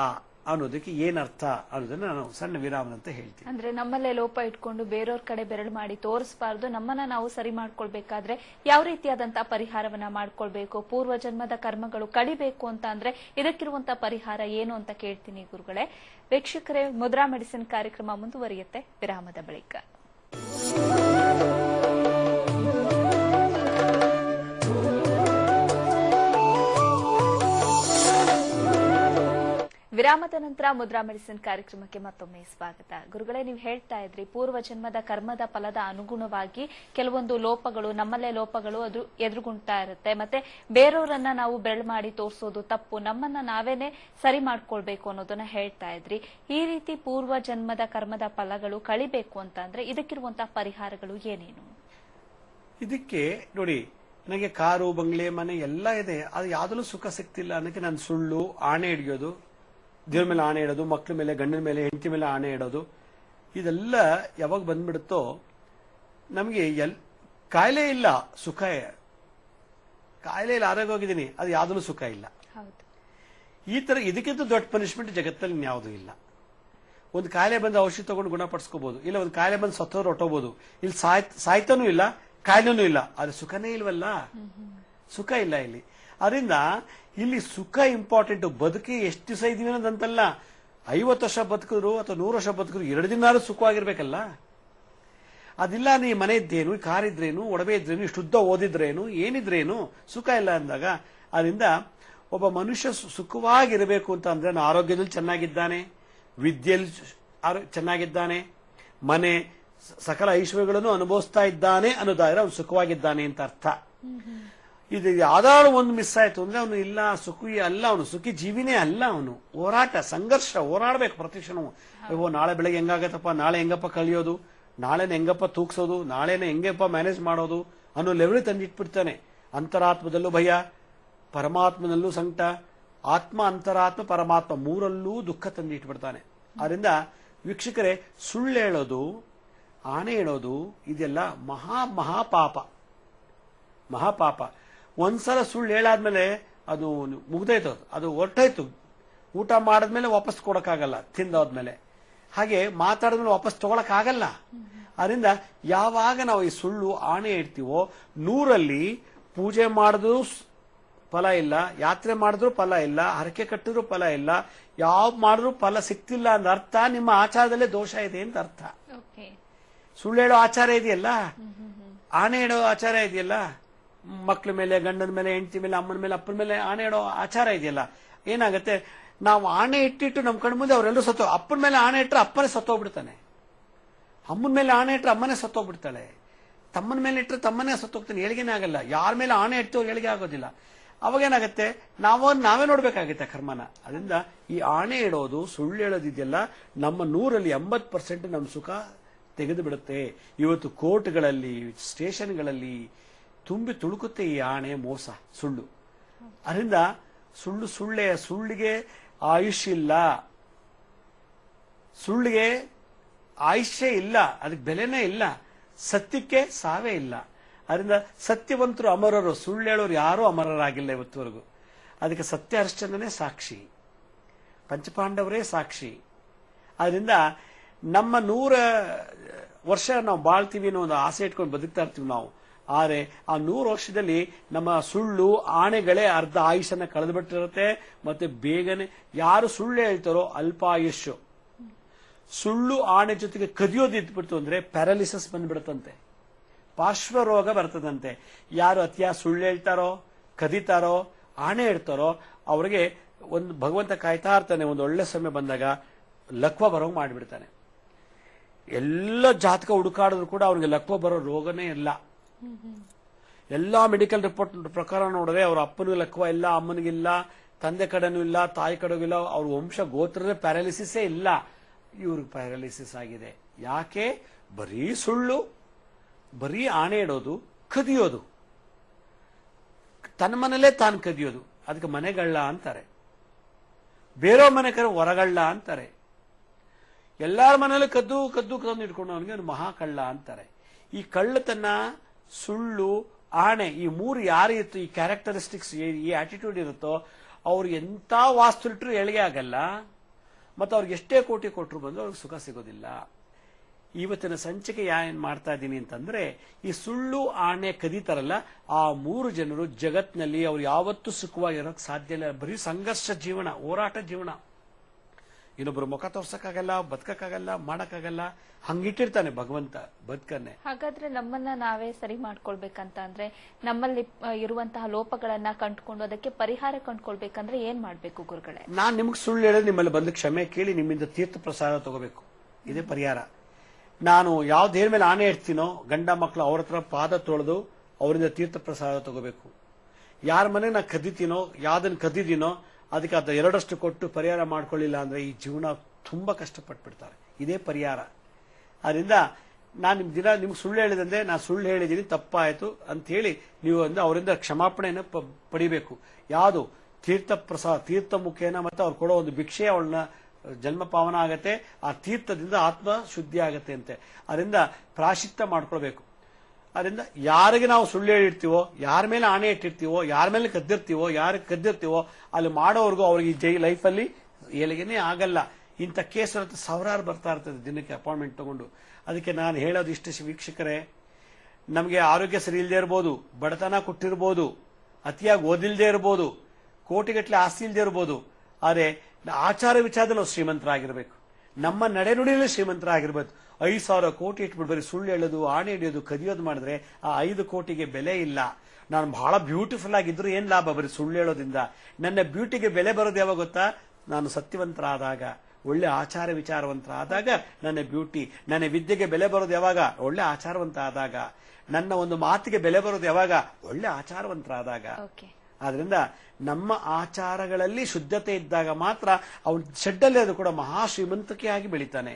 ಅನ್ನೋದಕ್ಕೆ ಏನರ್ಥ ಅನ್ನೋದನ್ನ ನಾನು ಸಣ್ಣ ವಿರಾಮ ಅಂತ ಹೇಳ್ತೀನಿ. ಅಂದ್ರೆ ನಮ್ಮಲ್ಲೇ ಲೋಪ ಇಟ್ಕೊಂಡು ಬೇರೆಯವ್ರ ಕಡೆ ಬೆರಳು ಮಾಡಿ ತೋರಿಸಬಾರ್ದು. ನಮ್ಮನ್ನ ನಾವು ಸರಿ ಮಾಡ್ಕೊಳ್ಬೇಕಾದ್ರೆ ಯಾವ ರೀತಿಯಾದಂತಹ ಪರಿಹಾರವನ್ನ ಮಾಡ್ಕೊಳ್ಬೇಕು, ಪೂರ್ವ ಜನ್ಮದ ಕರ್ಮಗಳು ಕಡಿಬೇಕು ಅಂತ ಅಂದ್ರೆ ಇದಕ್ಕಿರುವಂತಹ ಪರಿಹಾರ ಏನು ಅಂತ ಕೇಳ್ತೀನಿ ಗುರುಗಳೇ. ವೀಕ್ಷಕರೇ, ಮುದ್ರಾ ಮೆಡಿಸಿನ್ ಕಾರ್ಯಕ್ರಮ ಮುಂದುವರಿಯುತ್ತೆ ವಿರಾಮದ ಬಳಿಕ. ವಿರಾಮದ ನಂತರ ಮುದ್ರಾ ಮೆಡಿಸಿನ್ ಕಾರ್ಯಕ್ರಮಕ್ಕೆ ಮತ್ತೊಮ್ಮೆ ಸ್ವಾಗತ. ಗುರುಗಳೇ, ನೀವು ಹೇಳ್ತಾ ಇದ್ರಿ ಪೂರ್ವ ಜನ್ಮದ ಕರ್ಮದ ಫಲದ ಅನುಗುಣವಾಗಿ ಕೆಲವೊಂದು ಲೋಪಗಳು, ನಮ್ಮಲ್ಲೇ ಲೋಪಗಳು ಅದು ಎದುರುಗುಂಟಾ ಇರುತ್ತೆ. ಮತ್ತೆ ಬೇರೆಯವರನ್ನ ನಾವು ಬೆರಳು ಮಾಡಿ ತೋರಿಸೋದು ತಪ್ಪು, ನಮ್ಮನ್ನ ನಾವೇನೆ ಸರಿ ಮಾಡ್ಕೊಳ್ಬೇಕು ಅನ್ನೋದನ್ನ ಹೇಳ್ತಾ ಇದ್ರಿ. ಈ ರೀತಿ ಪೂರ್ವ ಜನ್ಮದ ಕರ್ಮದ ಫಲಗಳು ಕಳಿಬೇಕು ಅಂತ ಅಂದ್ರೆ ಇದಕ್ಕಿರುವಂತಹ ಪರಿಹಾರಗಳು ಏನೇನು? ಇದಕ್ಕೆ ನೋಡಿ, ನನಗೆ ಕಾರು, ಬಂಗ್ಲೆ, ಮನೆ ಎಲ್ಲ ಇದೆ, ಅದು ಯಾವ್ದಲ್ಲೂ ಸುಖ ಸಿಗ್ತಿಲ್ಲ ಅನ್ನಕ್ಕೆ ನಾನು ಸುಳ್ಳು, ಆಣೆ ಹಿಡಿಯೋದು, ದೇವ್ರ ಮೇಲೆ ಆಣೆ ಇಡೋದು, ಮಕ್ಕಳ ಮೇಲೆ, ಗಂಡನ ಮೇಲೆ, ಹೆಂಡತಿ ಮೇಲೆ ಆಣೆ ಇಡೋದು, ಇದೆಲ್ಲ ಯಾವಾಗ ಬಂದ್ಬಿಡುತ್ತೋ ನಮಗೆ ಕಾಯಿಲೆ ಇಲ್ಲ, ಸುಖ, ಕಾಯಿಲೆ ಇಲ್ಲ, ಆರೋಗ್ಯ ಹೋಗಿದ್ದೀನಿ, ಅದು ಯಾವ್ದಲ್ಲೂ ಸುಖ ಇಲ್ಲ. ಈ ತರ ಇದಕ್ಕಿಂತ ದೊಡ್ಡ ಪನಿಷ್ಮೆಂಟ್ ಜಗತ್ತಲ್ಲಿ ಇನ್ಯಾವುದೂ ಇಲ್ಲ. ಒಂದು ಕಾಯಿಲೆ ಬಂದು ಔಷಧಿ ತಗೊಂಡು ಗುಣಪಡಿಸ್ಕೋಬಹುದು, ಇಲ್ಲ ಒಂದು ಕಾಯಿಲೆ ಬಂದು ಸತ್ತೋರು ಹೊಟ್ಟೋಬಹುದು. ಇಲ್ಲಿ ಸಾಯ್ತಾನೂ ಇಲ್ಲ, ಕಾಯಿಲೆನೂ ಇಲ್ಲ, ಅದು ಸುಖನೇ ಇಲ್ವಲ್ಲ, ಸುಖ ಇಲ್ಲ ಇಲ್ಲಿ. ಅದರಿಂದ ಇಲ್ಲಿ ಸುಖ ಇಂಪಾರ್ಟೆಂಟ್. ಬದುಕಿ ಎಷ್ಟು ದಿವಸ ಇದೀವಿ ಅನ್ನೋದಂತಲ್ಲ, 50 ವರ್ಷ ಬದುಕಿದ್ರು ಅಥವಾ 100 ವರ್ಷ ಬದುಕಿದ್ರು 2 ದಿನ ಸುಖವಾಗಿರ್ಬೇಕಲ್ಲ. ಅದಿಲ್ಲ, ನೀ ಮನೆ ಇದ್ದೇನು, ಕಾರ್ ಇದ್ರೇನು, ಒಡವೆ ಇದ್ರೇನು, ಇಷ್ಟುದ್ದ ಓದಿದ್ರೇನು, ಏನಿದ್ರೇನು, ಸುಖ ಇಲ್ಲ ಅಂದಾಗ, ಅದರಿಂದ ಒಬ್ಬ ಮನುಷ್ಯ ಸುಖವಾಗಿರಬೇಕು ಅಂತ ಅಂದ್ರೆ ಆರೋಗ್ಯದಲ್ಲಿ ಚೆನ್ನಾಗಿದ್ದಾನೆ, ವಿದ್ಯೆಯಲ್ಲಿ ಚೆನ್ನಾಗಿದ್ದಾನೆ, ಮನೆ ಸಕಲ ಐಶ್ವರ್ಯಗಳನ್ನು ಅನುಭವಿಸ್ತಾ ಇದ್ದಾನೆ ಅನ್ನೋದಾದ್ರೆ ಅವನು ಸುಖವಾಗಿದ್ದಾನೆ ಅಂತ ಅರ್ಥ. ಇದು ಯಾವ್ದಾದ್ರು ಒಂದು ಮಿಸ್ ಆಯ್ತು ಅಂದ್ರೆ ಅವನು ಇಲ್ಲ, ಸುಖಿ ಅಲ್ಲ, ಅವನು ಸುಖಿ ಜೀವಿನೇ ಅಲ್ಲ. ಅವನು ಹೋರಾಟ, ಸಂಘರ್ಷ, ಹೋರಾಡ್ಬೇಕು ಪ್ರತಿ ಕ್ಷಣವು. ನಾಳೆ ಬೆಳಗ್ಗೆ ಹೆಂಗಾಗತ್ತಪ್ಪ, ನಾಳೆ ಹೆಂಗಪ್ಪ ಕಳಿಯೋದು, ನಾಳೆನ ಹೆಂಗಪ್ಪ ತೂಗ್ಸೋದು, ನಾಳೆನ ಹೆಂಗಪ್ಪ ಮ್ಯಾನೇಜ್ ಮಾಡೋದು ಅನ್ನೋ ಲೆವೆಲ್ ತಂದಿಟ್ಬಿಡ್ತಾನೆ. ಅಂತರಾತ್ಮದಲ್ಲೂ ಭಯ, ಪರಮಾತ್ಮನಲ್ಲೂ ಸಂಕಟ, ಆತ್ಮ, ಅಂತರಾತ್ಮ, ಪರಮಾತ್ಮ ಮೂರಲ್ಲೂ ದುಃಖ ತಂದಿಟ್ಬಿಡ್ತಾನೆ. ಆದ್ರಿಂದ ವೀಕ್ಷಕರೇ, ಸುಳ್ಳು ಹೇಳೋದು, ಆಣೆ ಹೇಳೋದು ಇದೆಲ್ಲ ಮಹಾಪಾಪ. ಒಂದ್ಸಲ ಸುಳ್ಳು ಹೇಳಾದ್ಮೇಲೆ ಅದು ಮುಗ್ದೋಯ್ತು, ಅದು ಹೊರಟೋಯ್ತು. ಊಟ ಮಾಡಿದ್ಮೇಲೆ ವಾಪಸ್ ಕೊಡಕ್ಕಾಗಲ್ಲ, ತಿಂದಾದ್ಮೇಲೆ. ಹಾಗೆ ಮಾತಾಡಿದ್ಮೇಲೆ ವಾಪಸ್ ತಗೊಳಕ್ಕಾಗಲ್ಲ. ಅದರಿಂದ ಯಾವಾಗ ನಾವು ಈ ಸುಳ್ಳು ಆಣೆ ಇಡ್ತೀವೋ, 100ರಲ್ಲಿ ಪೂಜೆ ಮಾಡಿದ್ರು ಫಲ ಇಲ್ಲ, ಯಾತ್ರೆ ಮಾಡಿದ್ರು ಫಲ ಇಲ್ಲ, ಹರಕೆ ಕಟ್ಟಿದ್ರು ಫಲ ಇಲ್ಲ, ಯಾವ ಮಾಡಿದ್ರು ಫಲ ಸಿಕ್ತಿಲ್ಲ ಅಂತ ಅರ್ಥ ನಿಮ್ಮ ಆಚಾರದಲ್ಲೇ ದೋಷ ಇದೆ ಅಂತ ಅರ್ಥ. ಸುಳ್ಳು ಹೇಳೋ ಆಚಾರ ಇದೆಯಲ್ಲ, ಆಣೆ ಇಡೋ ಆಚಾರ ಇದೆಯಲ್ಲ, ಮಕ್ಕಳ ಮೇಲೆ, ಗಂಡನ ಮೇಲೆ, ಹೆಂಡತಿ ಮೇಲೆ, ಅಮ್ಮನ ಮೇಲೆ, ಅಪ್ಪನ ಮೇಲೆ ಆಣೆ ಇಡೋ ಆಚಾರ ಇದೆಯಲ್ಲ, ಏನಾಗುತ್ತೆ, ನಾವು ಆಣೆ ಇಟ್ಟಿಟ್ಟು ನಮ್ ಕಣ್ ಮುಂದೆ ಅವರೆಲ್ಲರೂ ಅಪ್ಪನ ಮೇಲೆ ಆಣೆ ಇಟ್ಟರೆ ಅಪ್ಪನೇ ಸತ್ತೋಗ್ಬಿಡ್ತಾನೆ, ಅಮ್ಮನ ಮೇಲೆ ಆಣೆ ಇಟ್ಟರೆ ಅಮ್ಮನೇ ಸತ್ತೋಗ್ಬಿಡ್ತಾಳೆ, ತಮ್ಮನ ಮೇಲೆ ಇಟ್ಟರೆ ತಮ್ಮನೇ ಸತ್ತೋಗ್ತಾನೆ, ಏಳಿಗೆನೇ ಆಗಲ್ಲ. ಯಾರ ಮೇಲೆ ಆಣೆ ಇಟ್ಟು ಏಳಿಗೆ ಆಗೋದಿಲ್ಲ. ಅವಾಗೇನಾಗತ್ತೆ, ನಾವೇ ನೋಡ್ಬೇಕಾಗತ್ತೆ ಕರ್ಮನ. ಅದರಿಂದ ಈ ಆಣೆ ಇಡೋದು, ಸುಳ್ಳು ಹೇಳೋದಿದೆಯಲ್ಲ, ನಮ್ಮ 100ರಲ್ಲಿ 80% ನಮ್ಮ ಸುಖ ತೆಗೆದು ಬಿಡುತ್ತೆ. ಇವತ್ತು ಕೋರ್ಟ್ಗಳಲ್ಲಿ, ಸ್ಟೇಷನ್ಗಳಲ್ಲಿ ತುಂಬಿ ತುಳುಕುತ್ತೆ ಈ ಆಣೆ, ಮೋಸ, ಸುಳ್ಳು. ಅದರಿಂದ ಸುಳ್ಳಿಗೆ ಆಯುಷ್ಯ ಇಲ್ಲ, ಸುಳ್ಳಿಗೆ ಆಯುಷ್ಯ ಇಲ್ಲ, ಅದಕ್ಕೆ ಬೆಲೆನೇ ಇಲ್ಲ. ಸತ್ಯಕ್ಕೆ ಸಾವೇ ಇಲ್ಲ. ಅದರಿಂದ ಸತ್ಯವಂತರು ಅಮರರು, ಸುಳ್ಳು ಹೇಳೋರು ಯಾರೂ ಅಮರರಾಗಿಲ್ಲ ಇವತ್ತುವರೆಗೂ. ಅದಕ್ಕೆ ಸತ್ಯ ಹರಿಶ್ಚಂದ್ರನೇ ಸಾಕ್ಷಿ, ಪಂಚಪಾಂಡವರೇ ಸಾಕ್ಷಿ. ಅದರಿಂದ ನಮ್ಮ 100 ವರ್ಷ ನಾವು ಬಾಳ್ತೀವಿ ಅನ್ನೋ ಒಂದು ಆಸೆ ಇಟ್ಕೊಂಡು ಬದುಕ್ತಾ ಇರ್ತೀವಿ ನಾವು. ಆದರೆ ಆ 100 ವರ್ಷದಲ್ಲಿ ನಮ್ಮ ಸುಳ್ಳು ಆಣೆಗಳೇ ಅರ್ಧ ಆಯುಷನ್ನ ಕಳೆದು ಬಿಟ್ಟಿರುತ್ತೆ. ಮತ್ತೆ ಬೇಗನೆ ಯಾರು ಸುಳ್ಳು ಹೇಳ್ತಾರೋ ಅಲ್ಪ ಆಯುಷ್ಯು. ಸುಳ್ಳು ಆಣೆ ಜೊತೆಗೆ ಕದಿಯೋದು ಇದ್ಬಿಡ್ತು ಅಂದ್ರೆ ಪ್ಯಾರಾಲಿಸಿಸ್ ಬಂದ್ಬಿಡುತ್ತಂತೆ, ಪಾರ್ಶ್ವರೋಗ ಬರ್ತದಂತೆ. ಯಾರು ಅತಿಯಾಗಿ ಸುಳ್ಳು ಹೇಳ್ತಾರೋ, ಕದೀತಾರೋ, ಆಣೆ ಇಡ್ತಾರೋ ಅವ್ರಿಗೆ ಒಂದು ಭಗವಂತ ಕಾಯ್ತಾ ಇರ್ತಾನೆ, ಒಂದು ಒಳ್ಳೆ ಸಮಯ ಬಂದಾಗ ಲಕ್ವ ಬರೋಂಗ್ ಮಾಡಿಬಿಡ್ತಾನೆ. ಎಲ್ಲ ಜಾತಕ ಹುಡುಕಾಡಿದ್ರು ಕೂಡ ಅವ್ರಿಗೆ ಲಕ್ವ ಬರೋ ರೋಗನೇ ಇಲ್ಲ. ಎಲ್ಲಾ ಮೆಡಿಕಲ್ ರಿಪೋರ್ಟ್ ಪ್ರಕಾರ ನೋಡಿದ್ರೆ ಅವ್ರ ಅಪ್ಪನೂ ಲಕ್ವ ಇಲ್ಲ, ಅಮ್ಮನಿಗಿಲ್ಲ, ತಂದೆ ಕಡೆನೂ ಇಲ್ಲ, ತಾಯಿ ಕಡೆಗೂ ಇಲ್ಲ, ಅವ್ರ ವಂಶ ಗೋತ್ರದ ಪ್ಯಾರಾಲಿಸಿಸೇ ಇಲ್ಲ. ಇವ್ರಿಗೆ ಪ್ಯಾರಾಲಿಸಿಸ್ ಆಗಿದೆ. ಯಾಕೆ? ಬರೀ ಸುಳ್ಳು, ಬರೀ ಆಣೆ ಇಡೋದು, ಕದಿಯೋದು, ತನ್ನ ಮನೇಲೇ ತಾನು ಕದಿಯೋದು. ಅದಕ್ಕೆ ಮನೆಗಳ್ಳ ಅಂತಾರೆ. ಬೇರೆಯವ್ರ ಮನೆ ಕರೆ ಹೊರಗಳ್ಳ ಅಂತಾರೆ. ಎಲ್ಲಾರ ಮನೇಲಿ ಕದ್ದು ಕದ್ದು ಕದ್ದು ಇಟ್ಕೊಂಡು ಅವನಿಗೆ ಮಹಾಕಳ್ಳ ಅಂತಾರೆ. ಈ ಕಳ್ಳತನ, ಸುಳ್ಳು, ಆಣೆ, ಈ ಮೂರು ಯಾರು ಇತ್ತು, ಈ ಕ್ಯಾರೆಕ್ಟರಿಸ್ಟಿಕ್ಸ್, ಈ ಆಟಿಟ್ಯೂಡ್ ಇರುತ್ತೋ ಅವ್ರು ಎಂತ ವಾಸ್ತು ಇಟ್ಟರು ಏಳಿಗೆ ಆಗಲ್ಲ. ಮತ್ತು ಅವ್ರಿಗೆ ಎಷ್ಟೇ ಕೋಟಿ ಕೊಟ್ಟರು ಬಂದು ಅವ್ರಿಗೆ ಸುಖ ಸಿಗೋದಿಲ್ಲ. ಇವತ್ತಿನ ಸಂಚಿಕೆ ಏನ್ ಮಾಡ್ತಾ ಇದ್ದೀನಿ ಅಂತಂದ್ರೆ, ಈ ಸುಳ್ಳು ಆಣೆ ಕದೀತಾರಲ್ಲ, ಆ ಮೂರು ಜನರು ಜಗತ್ನಲ್ಲಿ ಅವ್ರು ಯಾವತ್ತೂ ಸುಖವಾಗಿರೋಕ್ ಸಾಧ್ಯ ಇಲ್ಲ. ಬರೀ ಸಂಘರ್ಷ ಜೀವನ, ಹೋರಾಟ ಜೀವನ. ಇನ್ನೊಬ್ರು ಮುಖ ತೋರ್ಸಕ್ಕಾಗಲ್ಲ, ಬದುಕಕ್ಕಾಗಲ್ಲ, ಮಾಡಕ್ಕಾಗಲ್ಲ. ಹಂಗಿಟ್ಟಿರ್ತಾನೆ ಭಗವಂತ ಬದುಕನ್ನೇ. ಹಾಗಾದ್ರೆ ನಮ್ಮನ್ನ ನಾವೇ ಸರಿ ಮಾಡ್ಕೊಳ್ಬೇಕಂತ ಅಂದ್ರೆ, ನಮ್ಮಲ್ಲಿ ಇರುವಂತಹ ಲೋಪಗಳನ್ನ ಕಂಡುಕೊಂಡು ಅದಕ್ಕೆ ಪರಿಹಾರ ಕಂಡುಕೊಳ್ಬೇಕಂದ್ರೆ ಏನ್ ಮಾಡ್ಬೇಕು ಗುರುಗಳೇ? ನಾನ್ ನಿಮ್ಗೆ ಸುಳ್ಳು ಹೇಳೋದು, ನಿಮ್ಮಲ್ಲಿ ಬಂದು ಕ್ಷಮೆ ಕೇಳಿ ನಿಮ್ಮಿಂದ ತೀರ್ಥ ಪ್ರಸಾದ ತಗೋಬೇಕು. ಇದೇ ಪರಿಹಾರ. ನಾನು ಯಾವ ದೇವ್ರ ಮೇಲೆ ಆಣೆ ಇಡ್ತೀನೋ, ಗಂಡ ಮಕ್ಕಳು ಅವ್ರ ಹತ್ರ ಪಾದ ತೊಳೆದು ಅವರಿಂದ ತೀರ್ಥ ಪ್ರಸಾದ ತಗೋಬೇಕು. ಯಾರ ಮನೆ ನಾ ಕದಿತೀನೋ, ಯಾವ್ದನ್ನ ಕದಿದ್ದೀನೋ ಅದಕ್ಕೆ ಅದು ಎರಡಷ್ಟು ಕೊಟ್ಟು ಪರಿಹಾರ ಮಾಡ್ಕೊಳ್ಳಿಲ್ಲ ಅಂದ್ರೆ ಈ ಜೀವನ ತುಂಬಾ ಕಷ್ಟಪಟ್ಬಿಡ್ತಾರೆ. ಇದೇ ಪರಿಹಾರ. ಅದರಿಂದ ನಾನು ನಿಮ್ಗೆ ಸುಳ್ಳು ಹೇಳಿದಂದ್ರೆ, ನಾನು ಸುಳ್ಳು ಹೇಳಿದ್ದೀನಿ, ತಪ್ಪಾಯ್ತು ಅಂತ ಹೇಳಿ ನೀವು ಅವರಿಂದ ಕ್ಷಮಾಪಣೆಯನ್ನು ಪಡಿಬೇಕು. ಯಾವುದು? ತೀರ್ಥ ಪ್ರಸಾದ, ತೀರ್ಥ ಮುಖೇನ, ಮತ್ತೆ ಅವ್ರು ಕೊಡೋ ಒಂದು ಭಿಕ್ಷೆ ಅವಳನ್ನ ಜನ್ಮ ಪಾವನ ಆಗತ್ತೆ. ಆ ತೀರ್ಥದಿಂದ ಆತ್ಮ ಶುದ್ಧಿ ಆಗತ್ತೆ ಅಂತೆ. ಅದರಿಂದ ಪ್ರಾಶಿತ್ಯ ಮಾಡ್ಕೊಳ್ಬೇಕು. ಅದರಿಂದ ಯಾರಿಗೆ ನಾವು ಸುಳ್ಳು ಹೇಳಿರ್ತೀವೋ, ಯಾರ ಮೇಲೆ ಆಣೆ ಇಟ್ಟಿರ್ತೀವೋ, ಯಾರ ಮೇಲೆ ಕದ್ದಿರ್ತೀವೋ, ಯಾರಿಗೆ ಕದ್ದಿರ್ತೀವೋ ಅಲ್ಲಿ ಮಾಡೋವರೆಗೂ ಅವ್ರಿಗೆ ಲೈಫಲ್ಲಿ ಏಳಿಗೆನೇ ಆಗಲ್ಲ. ಇಂಥ ಕೇಸ್ ಸಾವಿರಾರು ಬರ್ತಾ ಇರ್ತದೆ ದಿನಕ್ಕೆ ಅಪಾಯಿಂಟ್ಮೆಂಟ್ ತಗೊಂಡು. ಅದಕ್ಕೆ ನಾನು ಹೇಳೋದು ಇಷ್ಟು ವೀಕ್ಷಕರೇ, ನಮಗೆ ಆರೋಗ್ಯ ಸರಿ ಇಲ್ಲದೆ ಇರ್ಬೋದು, ಬಡತನ ಕೊಟ್ಟಿರ್ಬೋದು, ಅತಿಯಾಗಿ ಓದಿಲ್ದೇ ಇರ್ಬೋದು, ಕೋಟಿಗಟ್ಟಲೆ ಆಸ್ತಿ ಇಲ್ಲದೆ ಇರ್ಬೋದು. ಆದರೆ ಆಚಾರ ವಿಚಾರದಲ್ಲಿ ನಾವು ಶ್ರೀಮಂತರಾಗಿರ್ಬೇಕು. ನಮ್ಮ ನಡೆನುಡಿಯಲ್ಲಿ ಶ್ರೀಮಂತರಾಗಿರ್ಬೇಕು. 5,000 ಕೋಟಿ ಇಟ್ಬಿಟ್ಟು ಬರೀ ಸುಳ್ಳು ಹೇಳೋದು, ಆಣೆ ಹಿಡಿಯೋದು, ಕದಿಯೋದು ಮಾಡಿದ್ರೆ ಆ 5 ಕೋಟಿಗೆ ಬೆಲೆ ಇಲ್ಲ. ನಾನು ಬಹಳ ಬ್ಯೂಟಿಫುಲ್ ಆಗಿದ್ರು ಏನ್ ಲಾಭ ಬರೀ ಸುಳ್ಳು ಹೇಳೋದ್ರಿಂದ? ನನ್ನ ಬ್ಯೂಟಿಗೆ ಬೆಲೆ ಬರೋದು ಯಾವಾಗ ಗೊತ್ತಾ? ನಾನು ಸತ್ಯವಂತರಾದಾಗ, ಒಳ್ಳೆ ಆಚಾರ ವಿಚಾರವಂತರಾದಾಗ ನನ್ನ ಬ್ಯೂಟಿ. ನನ್ನ ವಿದ್ಯೆಗೆ ಬೆಲೆ ಬರೋದು ಯಾವಾಗ? ಒಳ್ಳೆ ಆಚಾರವಂತ ಆದಾಗ. ನನ್ನ ಒಂದು ಮಾತಿಗೆ ಬೆಲೆ ಬರೋದು ಯಾವಾಗ? ಒಳ್ಳೆ ಆಚಾರವಂತರಾದಾಗ. ಆದ್ರಿಂದ ನಮ್ಮ ಆಚಾರಗಳಲ್ಲಿ ಶುದ್ಧತೆ ಇದ್ದಾಗ ಮಾತ್ರ ಅವನ ಶೆಡ್ಡಲ್ಲಿ ಅದು ಕೂಡ ಮಹಾ ಶ್ರೀಮಂತಿಕೆಯಾಗಿ ಬೆಳಿತಾನೆ.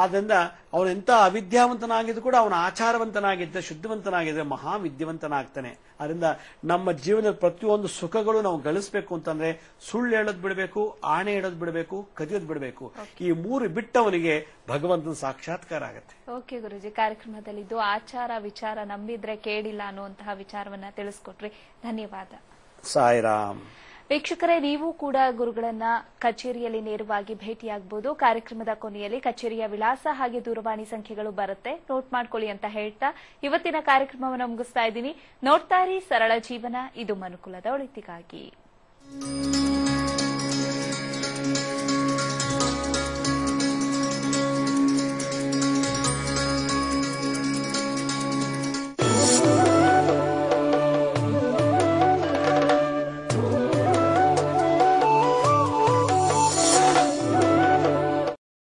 ಆದ್ರಿಂದ ಅವನು ಎಂತ ಅವಿದ್ಯಾವಂತನಾಗಿದ್ದು ಕೂಡ ಅವನ ಆಚಾರವಂತನಾಗಿದ್ದ, ಶುದ್ಧವಂತನಾಗಿದ್ದರೆ ಮಹಾ ವಿದ್ಯಾವಂತನಾಗ್ತಾನೆ. ಅದರಿಂದ ನಮ್ಮ ಜೀವನದ ಪ್ರತಿಯೊಂದು ಸುಖಗಳು ನಾವು ಗಳಿಸಬೇಕು ಅಂತಂದ್ರೆ ಸುಳ್ಳು ಹೇಳೋದ್ ಬಿಡಬೇಕು, ಆಣೆ ಹೇಳೋದ್ ಬಿಡಬೇಕು, ಕದಿಯೋದ್ ಬಿಡಬೇಕು. ಈ ಮೂರು ಬಿಟ್ಟವನಿಗೆ ಭಗವಂತನ ಸಾಕ್ಷಾತ್ಕಾರ ಆಗತ್ತೆ. ಓಕೆ ಗುರುಜಿ, ಕಾರ್ಯಕ್ರಮದಲ್ಲಿದ್ದು ಆಚಾರ ವಿಚಾರ ನಂಬಿದ್ರೆ ಕೇಳಿಲ್ಲ ಅನ್ನುವಂತಹ ವಿಚಾರವನ್ನ ತಿಳಿಸ್ಕೊಟ್ರಿ. ಧನ್ಯವಾದ. ಸಾಯಿರಾಮ್. ವೀಕ್ಷಕರೇ, ನೀವು ಕೂಡ ಗುರುಗಳನ್ನ ಕಚೇರಿಯಲ್ಲಿ ನೇರವಾಗಿ ಭೇಟಿಯಾಗಬಹುದು. ಕಾರ್ಯಕ್ರಮದ ಕೊನೆಯಲ್ಲಿ ಕಚೇರಿಯ ವಿಳಾಸ ಹಾಗೆ ದೂರವಾಣಿ ಸಂಖ್ಯೆಗಳು ಬರುತ್ತೆ, ನೋಟ್ ಮಾಡ್ಕೊಳ್ಳಿ ಅಂತ ಹೇಳ್ತಾ ಇವತ್ತಿನ ಕಾರ್ಯಕ್ರಮವನ್ನು ಮುಗಿಸ್ತಾ ಇದ್ದೀನಿ. ನೋಡ್ತಾ ಇರಿ ಸರಳ ಜೀವನ, ಇದು ಮನುಕುಲದ ಒಳಿತಿಗಾಗಿ.